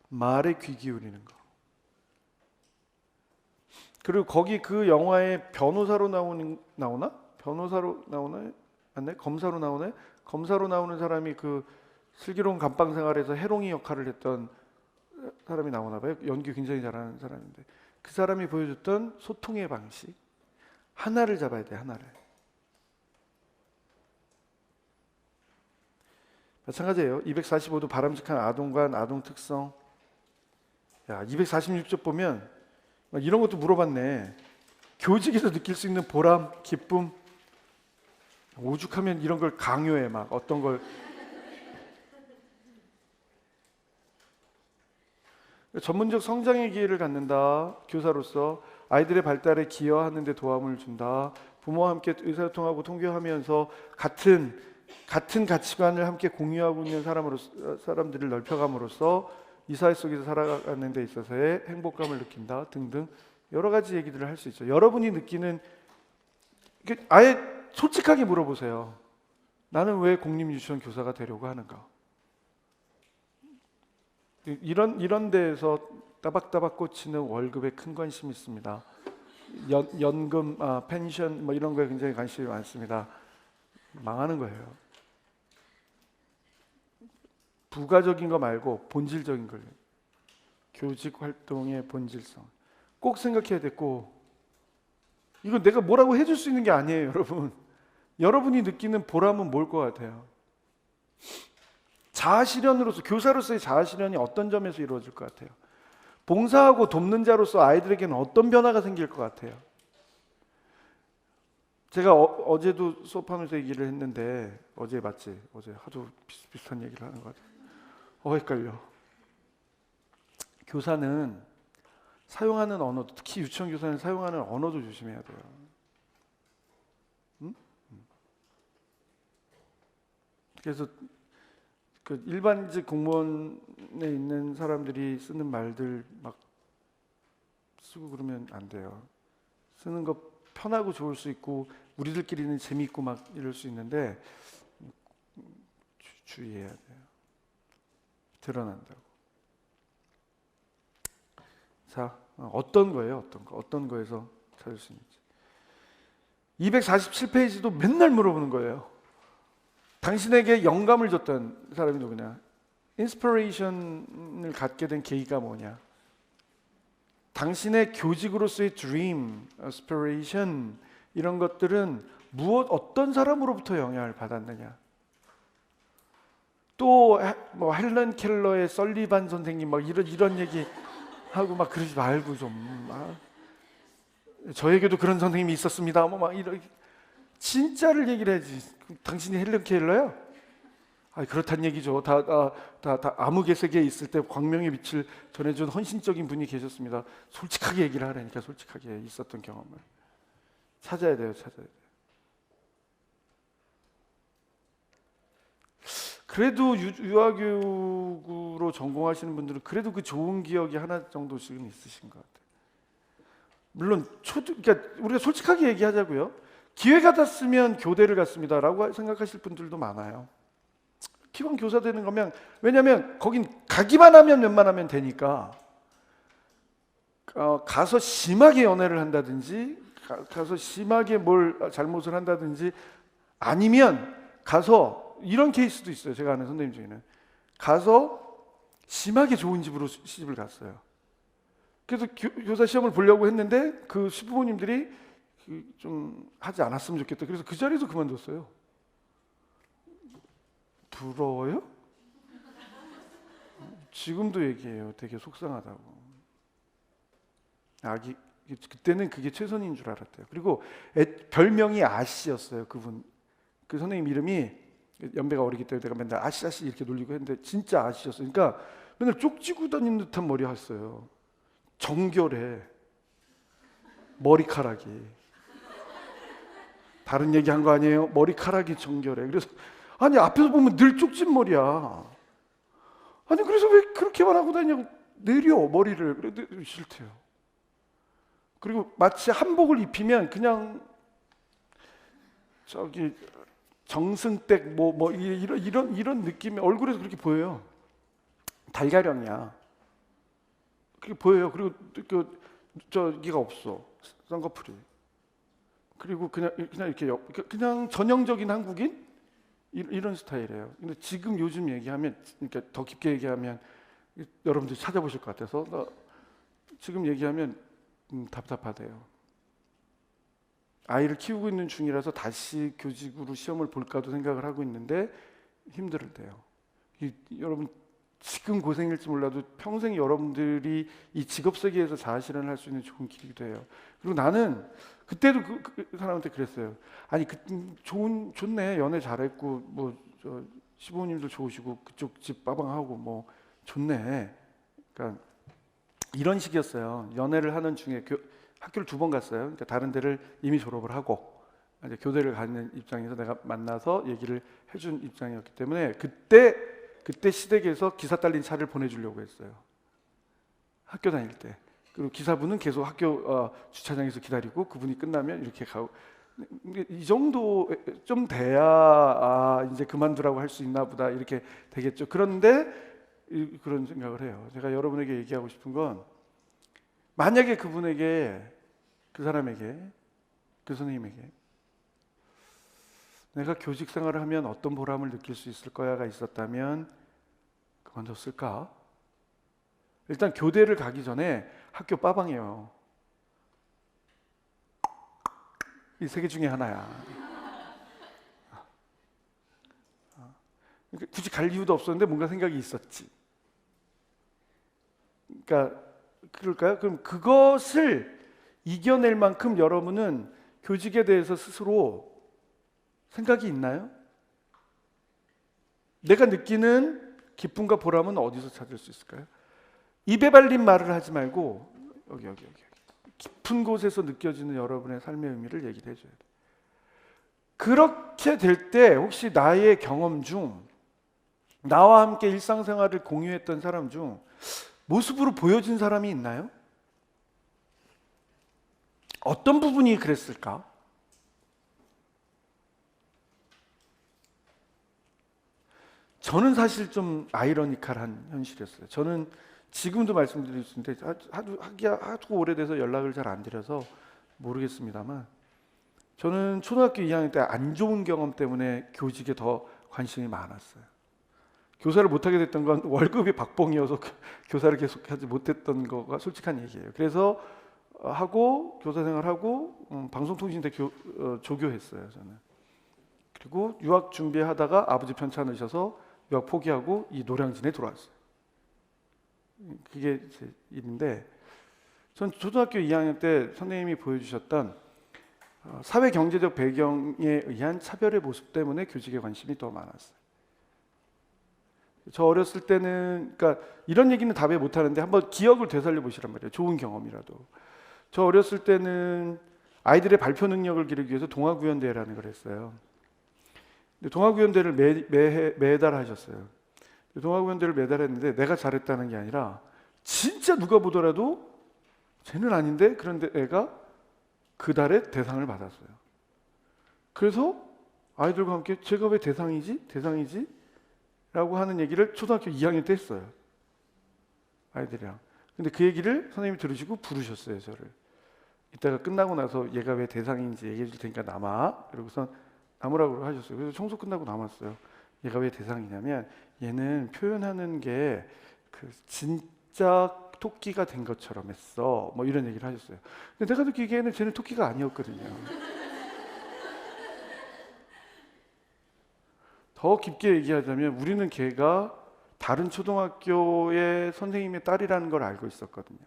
말에 귀 기울이는 거. 그리고 거기 그 영화에 변호사로 나오나? 변호사로 나오나? 맞네? 검사로 나오네? 검사로 나오는 사람이 그 슬기로운 감방 생활에서 해롱이 역할을 했던 사람이 나오나 봐요. 연기 굉장히 잘하는 사람인데 그 사람이 보여줬던 소통의 방식 하나를 잡아야 돼. 하나를. 마찬가지예요. 245도 바람직한 아동관, 아동 특성. 야, 246쪽 보면 이런 것도 물어봤네. 교직에서 느낄 수 있는 보람, 기쁨. 오죽하면 이런 걸 강요해 막 어떤 걸. 전문적 성장의 기회를 갖는다. 교사로서 아이들의 발달에 기여하는 데 도움을 준다. 부모와 함께 의사소통하고 통교하면서 같은 가치관을 함께 공유하고 있는 사람들을 넓혀감으로써 이 사회 속에서 살아가는 데 있어서의 행복감을 느낀다 등등 여러 가지 얘기들을 할 수 있죠. 여러분이 느끼는 아예 솔직하게 물어보세요. 나는 왜 공립유치원 교사가 되려고 하는가? 이런 데에서 따박따박 꽂히는 월급에 큰 관심이 있습니다. 연금, 펜션 뭐 이런 거에 굉장히 관심이 많습니다. 망하는 거예요. 부가적인 거 말고 본질적인 걸. 교직 활동의 본질성. 꼭 생각해야 됐고 이거 내가 뭐라고 해줄 수 있는 게 아니에요, 여러분. 여러분이 느끼는 보람은 뭘 것 같아요? 자아실현으로서 교사로서의 자아실현이 어떤 점에서 이루어질 것 같아요? 봉사하고 돕는 자로서 아이들에게는 어떤 변화가 생길 것 같아요? 제가 어제도 수업하면서 얘기를 했는데 어제 맞지? 어제 하도 비슷한 얘기를 하는 것 같아요. 헷갈려. 교사는 사용하는 언어, 특히 유치원 교사는 사용하는 언어도 조심해야 돼요. 응? 그래서 그 일반직 공무원에 있는 사람들이 쓰는 말들 막 쓰고 그러면 안 돼요. 쓰는 거 편하고 좋을 수 있고 우리들끼리는 재미있고 막 이럴 수 있는데 주의해야 돼요. 드러난다고. 자, 어떤 거예요? 어떤 거에서 찾을 수 있는지. 247페이지도 맨날 물어보는 거예요. 당신에게 영감을 줬던 사람이 누구냐? 인스피레이션을 갖게 된 계기가 뭐냐? 당신의 교직으로서의 dream, aspiration 이런 것들은 어떤 사람으로부터 영향을 받았느냐? 또 뭐 헬런 켈러의 설리반 선생님 막 이런 얘기 하고 막 그러지 말고 좀 저에게도 그런 선생님이 있었습니다. 뭐 막 이런 진짜를 얘기를 해야지. 당신이 헬런 켈러요? 그렇단 얘기죠. 다 암흑의 세계에 있을 때 광명의 빛을 전해준 헌신적인 분이 계셨습니다. 솔직하게 얘기를 하라니까. 솔직하게 있었던 경험을 찾아야 돼요. 그래도 유아교육으로 전공하시는 분들은 그래도 그 좋은 기억이 하나 정도씩은 있으신 것 같아요. 물론 그러니까 우리가 솔직하게 얘기하자고요. 기회가 닿았으면 교대를 갔습니다라고 생각하실 분들도 많아요. 기왕 교사 되는 거면, 왜냐하면 거긴 가기만 하면 웬만하면 되니까 가서 심하게 연애를 한다든지 가서 심하게 뭘 잘못을 한다든지 아니면 가서 이런 케이스도 있어요. 제가 아는 선생님 중에는 가서 심하게 좋은 집으로 시집을 갔어요. 그래서 교사 시험을 보려고 했는데 그 시부모님들이 좀 하지 않았으면 좋겠다. 그래서 그 자리에서 그만뒀어요. 부러워요? 지금도 얘기해요. 되게 속상하다고. 그때는 그게 최선인 줄 알았대요. 그리고 별명이 아씨였어요. 그 선생님 이름이 연배가 어리기 때문에 내가 맨날 아씨 이렇게 놀리고 했는데 진짜 아씨였어요. 그러니까 맨날 쪽지고 다니는 듯한 머리 했어요. 정결해. 머리카락이. 다른 얘기 한 거 아니에요? 머리카락이 정결해. 그래서 앞에서 보면 늘 쪽진 머리야. 그래서 왜 그렇게만 하고 다니냐고. 내려 머리를. 그래도 싫대요. 그리고 마치 한복을 입히면 그냥 정승댁 이런 느낌의 얼굴에서 그렇게 보여요. 달걀형이야. 그렇게 보여요. 그리고 저기가 없어. 쌍꺼풀이. 그리고 그냥 이렇게 그냥 전형적인 한국인 이런 스타일이에요. 근데 요즘 얘기하면, 그러니까 더 깊게 얘기하면 여러분들이 찾아보실 것 같아서 지금 얘기하면 답답하대요. 아이를 키우고 있는 중이라서 다시 교직으로 시험을 볼까도 생각을 하고 있는데 힘들대요. 여러분 지금 고생일지 몰라도 평생 여러분들이 이 직업 세계에서 자아실현을 할 수 있는 좋은 길이기도 해요. 그리고 나는 그때도 그 사람한테 그랬어요. 좋네, 연애 잘했고 시부모님도 좋으시고 그쪽 집 빠방하고 뭐 좋네. 그러니까 이런 식이었어요. 연애를 하는 중에 학교를 2번 갔어요. 그러니까 다른 데를 이미 졸업을 하고 이제 교대를 가는 입장에서 내가 만나서 얘기를 해준 입장이었기 때문에 그때 시댁에서 기사 딸린 차를 보내주려고 했어요. 학교 다닐 때. 그리고 기사분은 계속 학교 주차장에서 기다리고 그분이 끝나면 이렇게 가고. 이 정도 좀 돼야 이제 그만두라고 할 수 있나 보다 이렇게 되겠죠. 그런데 그런 생각을 해요. 제가 여러분에게 얘기하고 싶은 건, 만약에 그 사람에게, 그 선생님에게 내가 교직 생활을 하면 어떤 보람을 느낄 수 있을 거야가 있었다면 그만뒀을까? 일단 교대를 가기 전에 학교 빠방이에요. 이 3개 중에 하나야. 굳이 갈 이유도 없었는데 뭔가 생각이 있었지. 그러니까 그럴까요? 그럼 그것을 이겨낼 만큼 여러분은 교직에 대해서 스스로 생각이 있나요? 내가 느끼는 기쁨과 보람은 어디서 찾을 수 있을까요? 입에 발린 말을 하지 말고 여기 깊은 곳에서 느껴지는 여러분의 삶의 의미를 얘기를 해줘야 돼요. 그렇게 될 때 혹시 나의 경험 중, 나와 함께 일상생활을 공유했던 사람 중 모습으로 보여진 사람이 있나요? 어떤 부분이 그랬을까? 저는 사실 좀 아이러니컬한 현실이었어요. 저는 지금도 말씀드릴 수 있는데 하도 오래돼서 연락을 잘 안 드려서 모르겠습니다만, 저는 초등학교 2학년 때 안 좋은 경험 때문에 교직에 더 관심이 많았어요. 교사를 못하게 됐던 건 월급이 박봉이어서 교사를 계속하지 못했던 거가 솔직한 얘기예요. 그래서 하고 교사 생활하고 방송통신대 조교했어요, 저는. 그리고 유학 준비하다가 아버지 편찮으셔서 유학 포기하고 이 노량진에 들어왔어요. 그게 제 일인데, 전 초등학교 2학년 때 선생님이 보여주셨던 사회 경제적 배경에 의한 차별의 모습 때문에 교직에 관심이 더 많았어요. 저 어렸을 때는, 그러니까 이런 얘기는 답에 못 하는데 한번 기억을 되살려 보시란 말이에요. 좋은 경험이라도. 저 어렸을 때는 아이들의 발표 능력을 기르기 위해서 동아구연대회라는 걸 했어요. 근데 동아구연대회를 매달 하셨어요. 동아구연대회를 매달 했는데 내가 잘했다는 게 아니라 진짜 누가 보더라도 쟤는 아닌데, 그런데 애가 그 달에 대상을 받았어요. 그래서 아이들과 함께 제가 왜 대상이지? 라고 하는 얘기를 초등학교 2학년 때 했어요. 아이들이랑. 근데 그 얘기를 선생님이 들으시고 부르셨어요, 저를. 이따가 끝나고 나서 얘가 왜 대상인지 얘기해 줄 테니까 남아. 그러고선 남으라고 하셨어요. 그래서 청소 끝나고 남았어요. 얘가 왜 대상이냐면 얘는 표현하는 게 그 진짜 토끼가 된 것처럼 했어. 뭐 이런 얘기를 하셨어요. 근데 내가 듣기에는 쟤는 토끼가 아니었거든요. 더 깊게 얘기하자면 우리는 걔가 다른 초등학교의 선생님의 딸이라는 걸 알고 있었거든요.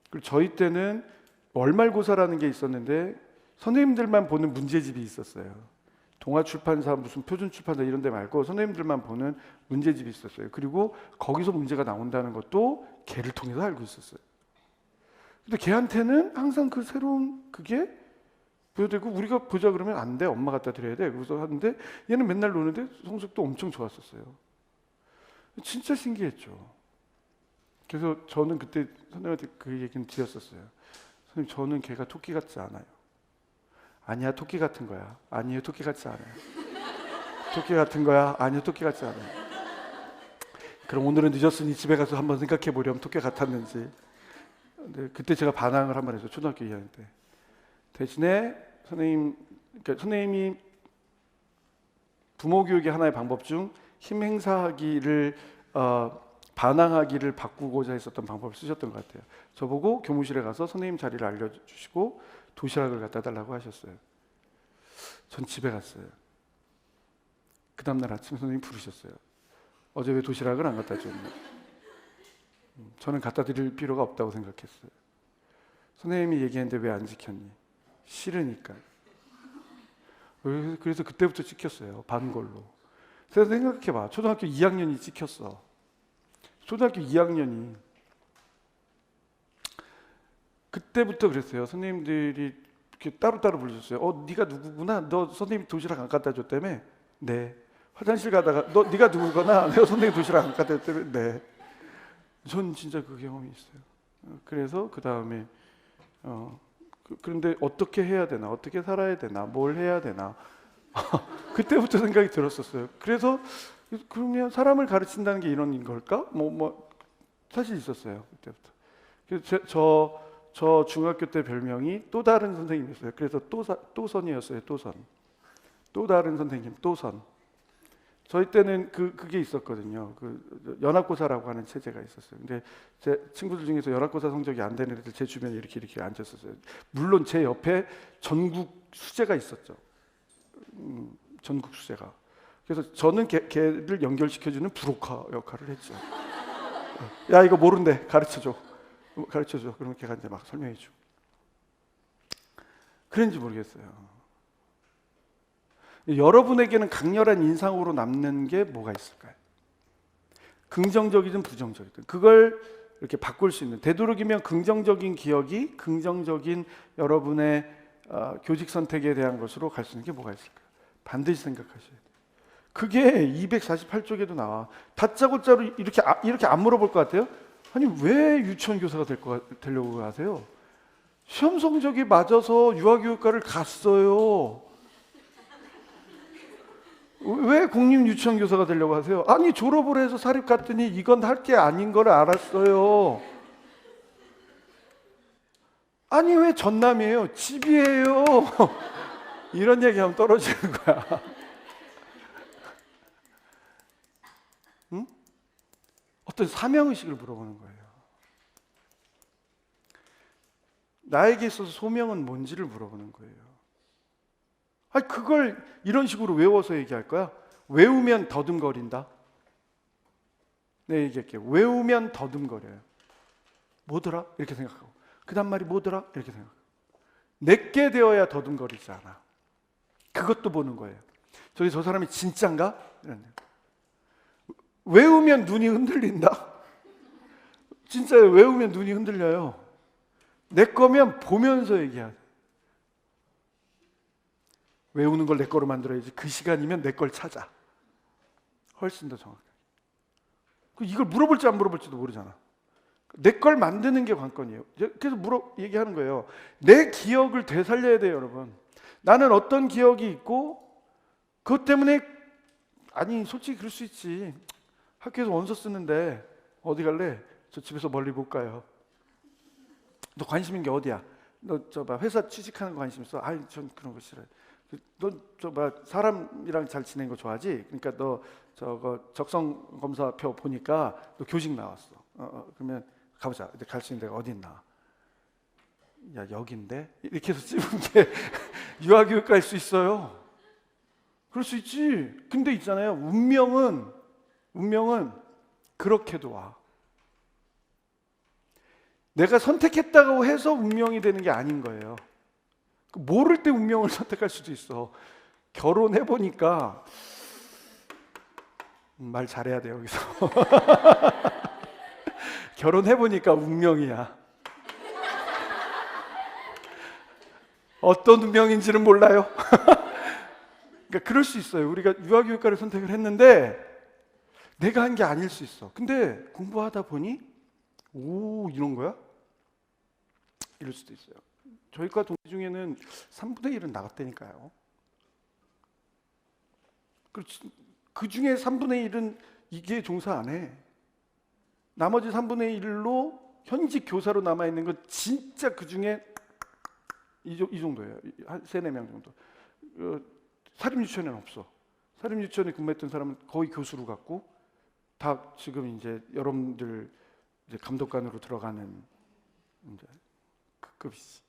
그리고 저희 때는 월말고사라는 게 있었는데 선생님들만 보는 문제집이 있었어요. 동아출판사, 무슨 표준출판사 이런 데 말고 선생님들만 보는 문제집이 있었어요. 그리고 거기서 문제가 나온다는 것도 걔를 통해서 알고 있었어요. 근데 걔한테는 항상 그 새로운 그게 보여되고, 우리가 보자 그러면 안 돼, 엄마 갖다 드려야 돼. 그래서 하는데 얘는 맨날 노는데 성적도 엄청 좋았었어요. 진짜 신기했죠. 그래서 저는 그때 선생님한테 그 얘기는 드렸었어요. 선생님, 저는 걔가 토끼 같지 않아요. 아니야, 토끼 같은 거야. 아니에요, 토끼 같지 않아요. 토끼 같은 거야. 아니요, 토끼 같지 않아요. 그럼 오늘은 늦었으니 집에 가서 한번 생각해 보렴, 토끼 같았는지. 근데 그때 제가 반항을 한번 했어요. 초등학교 2학년 때. 대신에 그러니까 선생님이 부모 교육의 하나의 방법 중 힘 행사하기를 반항하기를 바꾸고자 했었던 방법을 쓰셨던 것 같아요. 저보고 교무실에 가서 선생님 자리를 알려주시고 도시락을 갖다 달라고 하셨어요. 전 집에 갔어요. 그 다음날 아침 선생님이 부르셨어요. 어제 왜 도시락을 안 갖다 줬냐. 저는 갖다 드릴 필요가 없다고 생각했어요. 선생님이 얘기했는데 왜 안 지켰니? 싫으니까. 그래서 그때부터 찍혔어요. 반골로. 그래서 생각해봐. 초등학교 2학년이 찍혔어. 초등학교 2학년이. 그때부터 그랬어요. 선생님들이 이렇게 따로따로 불러줬어요. 네가 누구구나. 너 선생님 도시락 안 갖다 줬다며? 네. 화장실 가다가 네가 누구구나. 내가 선생님 도시락 안 갖다 줬다며? 네. 전 진짜 그 경험이 있어요. 그래서 그 다음에 그런데 어떻게 해야 되나, 어떻게 살아야 되나, 뭘 해야 되나 그때부터 생각이 들었었어요. 그래서 그러면 사람을 가르친다는 게 이런 걸까? 뭐 사실 있었어요. 그때부터. 그래서 저 중학교 때 별명이 또 다른 선생님이었어요. 그래서 또선이었어요. 또 다른 선생님, 또선. 저희 때는 그게 있었거든요. 그 연합고사라고 하는 체제가 있었어요. 근데 제 친구들 중에서 연합고사 성적이 안 되는 애들 제 주변에 이렇게 앉았었어요. 물론 제 옆에 전국 수재가 있었죠. 전국 수재가. 그래서 저는 걔를 연결시켜주는 브로커 역할을 했죠. 야, 이거 모른대. 가르쳐줘. 그러면 걔가 이제 막 설명해주고. 그런지 모르겠어요. 여러분에게는 강렬한 인상으로 남는 게 뭐가 있을까요? 긍정적이든 부정적이든 그걸 이렇게 바꿀 수 있는, 되도록이면 긍정적인 기억이 긍정적인 여러분의 교직 선택에 대한 것으로 갈 수 있는 게 뭐가 있을까요? 반드시 생각하셔야 돼요. 그게 248쪽에도 나와. 다짜고짜로 이렇게 안 물어볼 것 같아요? 아니, 왜 유치원 교사가 되려고 하세요? 시험 성적이 맞아서 유아교육과를 갔어요. 왜 공립 유치원 교사가 되려고 하세요? 아니 졸업을 해서 사립 갔더니 이건 할 게 아닌 걸 알았어요. 아니 왜 전남이에요? 집이에요. 이런 얘기하면 떨어지는 거야. 응? 어떤 사명의식을 물어보는 거예요. 나에게 있어서 소명은 뭔지를 물어보는 거예요. 아니 그걸 이런 식으로 외워서 얘기할 거야? 외우면 더듬거린다. 내 얘기할게요. 외우면 더듬거려요. 뭐더라? 이렇게 생각하고 그 다음 말이 뭐더라? 이렇게 생각하고 내게 되어야 더듬거리지 않아. 그것도 보는 거예요. 저기 저 사람이 진짠가? 외우면 눈이 흔들린다. 진짜요. 외우면 눈이 흔들려요. 내 거면 보면서 얘기하죠. 외우는 걸 내 거로 만들어야지. 그 시간이면 내 걸 찾아. 훨씬 더 정확하게. 이걸 물어볼지 안 물어볼지도 모르잖아. 내 걸 만드는 게 관건이에요. 그래서 얘기하는 거예요. 내 기억을 되살려야 돼요, 여러분. 나는 어떤 기억이 있고 그것 때문에 아니 솔직히 그럴 수 있지. 학교에서 원서 쓰는데 어디 갈래? 저 집에서 멀리 못 가요. 너 관심 있는 게 어디야? 너 저 봐 회사 취직하는 거 관심 있어? 아니 전 그런 거 싫어요. 너 저 봐 사람이랑 잘 지내는 거 좋아하지? 그러니까 너 저거 적성 검사표 보니까 너 교직 나왔어. 그러면 가보자. 갈 수 있는 데가 어디 있나? 야 여긴데? 이렇게 해서 찝은 게 유아교육 갈 수 있어요. 그럴 수 있지. 근데 있잖아요. 운명은 그렇게도 와. 내가 선택했다고 해서 운명이 되는 게 아닌 거예요. 모를 때 운명을 선택할 수도 있어. 결혼해 보니까 말 잘해야 돼요 여기서. 결혼해 보니까 운명이야. 어떤 운명인지는 몰라요. 그러니까 그럴 수 있어요. 우리가 유아교육과를 선택을 했는데 내가 한 게 아닐 수 있어. 근데 공부하다 보니 오 이런 거야? 이럴 수도 있어요. 저희 과 동기 중에는 3분의 1은 나갔다니까요. 그 중에 3분의 1은 이게 종사 안 해. 나머지 3분의 1로 현직 교사로 남아있는 건 진짜 그 중에 이 정도예요. 한 3, 4명 정도. 사립유치원에는 없어. 사립유치원에 근무했던 사람은 거의 교수로 갔고 다 지금 이제 여러분들 이제 감독관으로 들어가는 이제 그 급이지.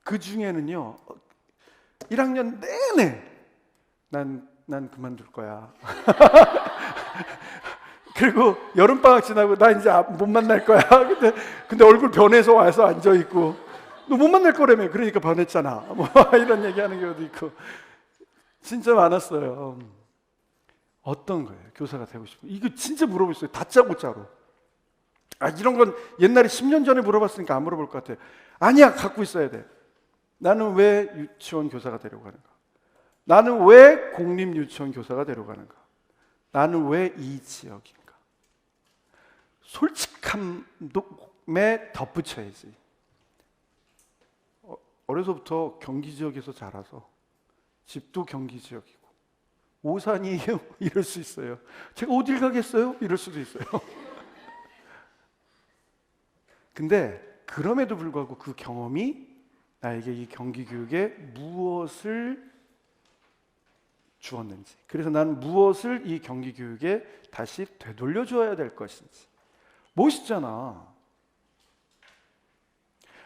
그 중에는요 1학년 내내 난 그만둘 거야. 그리고 여름방학 지나고 나 이제 못 만날 거야. 근데 얼굴 변해서 와서 앉아있고 너 못 만날 거라며. 그러니까 변했잖아. 뭐 이런 얘기하는 경우도 있고 진짜 많았어요. 어떤 거예요? 교사가 되고 싶어. 이거 진짜 물어보셨어요. 다짜고짜로. 이런 건 옛날에 10년 전에 물어봤으니까 안 물어볼 것 같아요. 아니야, 갖고 있어야 돼. 나는 왜 유치원 교사가 되려고 하는가? 나는 왜 공립 유치원 교사가 되려고 하는가? 나는 왜 이 지역인가? 솔직함에 덧붙여야지. 어려서부터 경기 지역에서 자라서 집도 경기 지역이고 오산이에요? 이럴 수 있어요. 제가 어딜 가겠어요? 이럴 수도 있어요. 근데 그럼에도 불구하고 그 경험이 나에게 이 경기 교육에 무엇을 주었는지, 그래서 나는 무엇을 이 경기 교육에 다시 되돌려 줘야 될 것인지. 멋있잖아.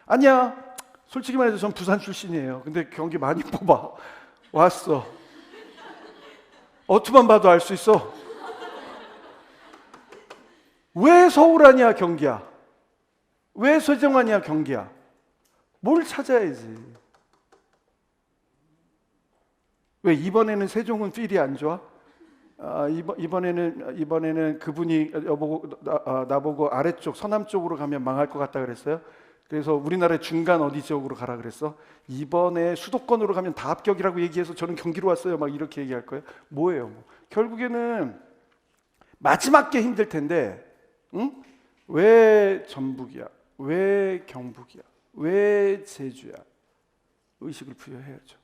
아니야, 솔직히 말해서 전 부산 출신이에요. 근데 경기 많이 뽑아 왔어. 어투만 봐도 알 수 있어. 왜 서울 아니야 경기야? 왜 세종 아니야 경기야? 뭘 찾아야지. 왜 이번에는 세종은 필이 안 좋아? 이번에는 그분이 나보고 아래쪽 서남 쪽으로 가면 망할 것 같다 그랬어요. 그래서 우리나라의 중간 어디 지역으로 가라 그랬어. 이번에 수도권으로 가면 다 합격이라고 얘기해서 저는 경기로 왔어요. 막 이렇게 얘기할 거예요. 뭐예요? 뭐. 결국에는 마지막 게 힘들 텐데, 응? 왜 전북이야? 왜 경북이야? 왜 제주야? 의식을 부여해야죠.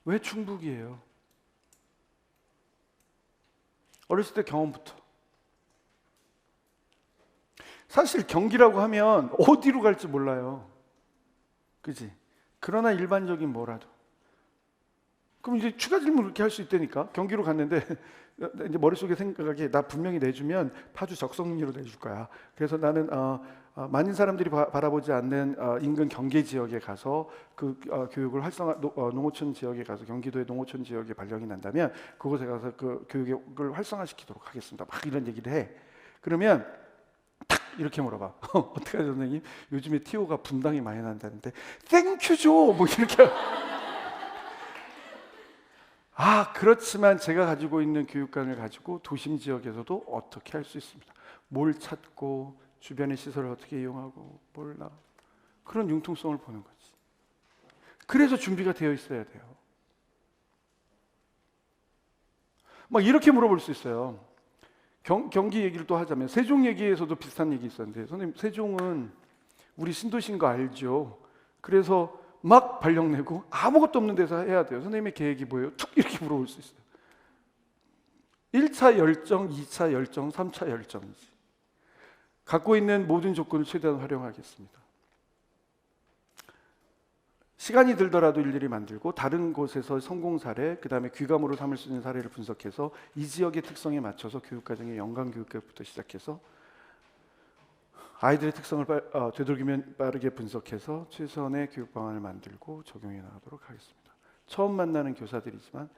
왜 충북이에요? 어렸을 때 경험부터. 사실 경기라고 하면 어디로 갈지 몰라요. 그지? 그러나 일반적인 뭐라도. 그럼 이제 추가 질문 이렇게 할 수 있다니까. 경기로 갔는데 이제 머릿속에 생각이 나 분명히 내주면 파주 적성리로 내줄 거야. 그래서 나는 많은 사람들이 바라보지 않는 인근 경계 지역에 가서 그 교육을 농어촌 지역에 가서 경기도의 농어촌 지역에 발령이 난다면 그곳에 가서 그 교육을 활성화시키도록 하겠습니다. 막 이런 얘기를 해. 그러면 탁 이렇게 물어봐. 어떡하죠 선생님? 요즘에 TO가 분당이 많이 난다는데 땡큐죠 뭐 이렇게. 그렇지만 제가 가지고 있는 교육관을 가지고 도심 지역에서도 어떻게 할 수 있습니다. 뭘 찾고 주변의 시설을 어떻게 이용하고 몰라. 그런 융통성을 보는 거지. 그래서 준비가 되어 있어야 돼요. 막 이렇게 물어볼 수 있어요. 경기 얘기를 또 하자면 세종 얘기에서도 비슷한 얘기 있었는데 선생님 세종은 우리 신도시인 거 알죠? 그래서 막 발령 내고 아무것도 없는 데서 해야 돼요. 선생님의 계획이 뭐예요? 툭 이렇게 물어볼 수 있어요. 1차 열정, 2차 열정, 3차 열정이지. 갖고 있는 모든 조건을 최대한 활용하겠습니다. 시간이 들더라도 일일이 만들고 다른 곳에서 성공 사례, 그 다음에 귀감으로 삼을 수 있는 사례를 분석해서 이 지역의 특성에 맞춰서 교육과정의 연관교육부터 시작해서 아이들의 특성을 되도록이면 빠르게 분석해서 최선의 교육 방안을 만들고 적용해 나가도록 하겠습니다. 처음 만나는 교사들이지만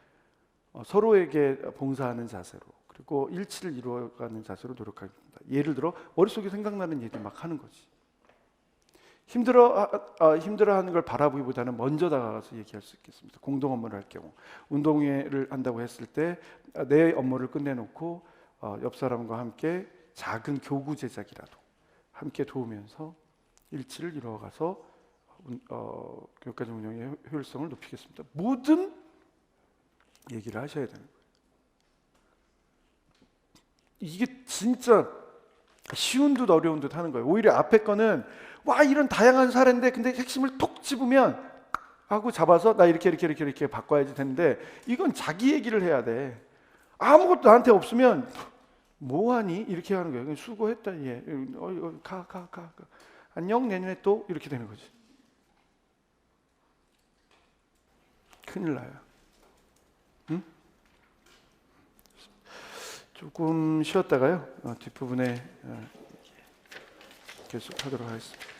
서로에게 봉사하는 자세로 그리고 일치를 이루어가는 자세로 노력하겠습니다. 예를 들어 머릿속에 생각나는 얘기 막 하는 거지. 힘들어하는 걸 바라보기보다는 먼저 다가가서 얘기할 수 있겠습니다. 공동 업무를 할 경우 운동회를 한다고 했을 때 내 업무를 끝내놓고 옆 사람과 함께 작은 교구 제작이라도 함께 도우면서 일치를 이루어가서 교육과정 운영의 효율성을 높이겠습니다. 모든 얘기를 하셔야 되는 거예요. 이게 진짜 쉬운 듯 어려운 듯 하는 거예요. 오히려 앞에 거는 와 이런 다양한 사례인데 근데 핵심을 톡 집으면 하고 잡아서 나 이렇게 바꿔야지 되는데 이건 자기 얘기를 해야 돼. 아무것도 나한테 없으면 뭐하니? 이렇게 하는 거예요. 수고했다 얘. 가. 안녕 내년에 또 이렇게 되는 거지. 큰일 나요. 응? 조금 쉬었다가요. 뒷부분에 계속하도록 하겠습니다.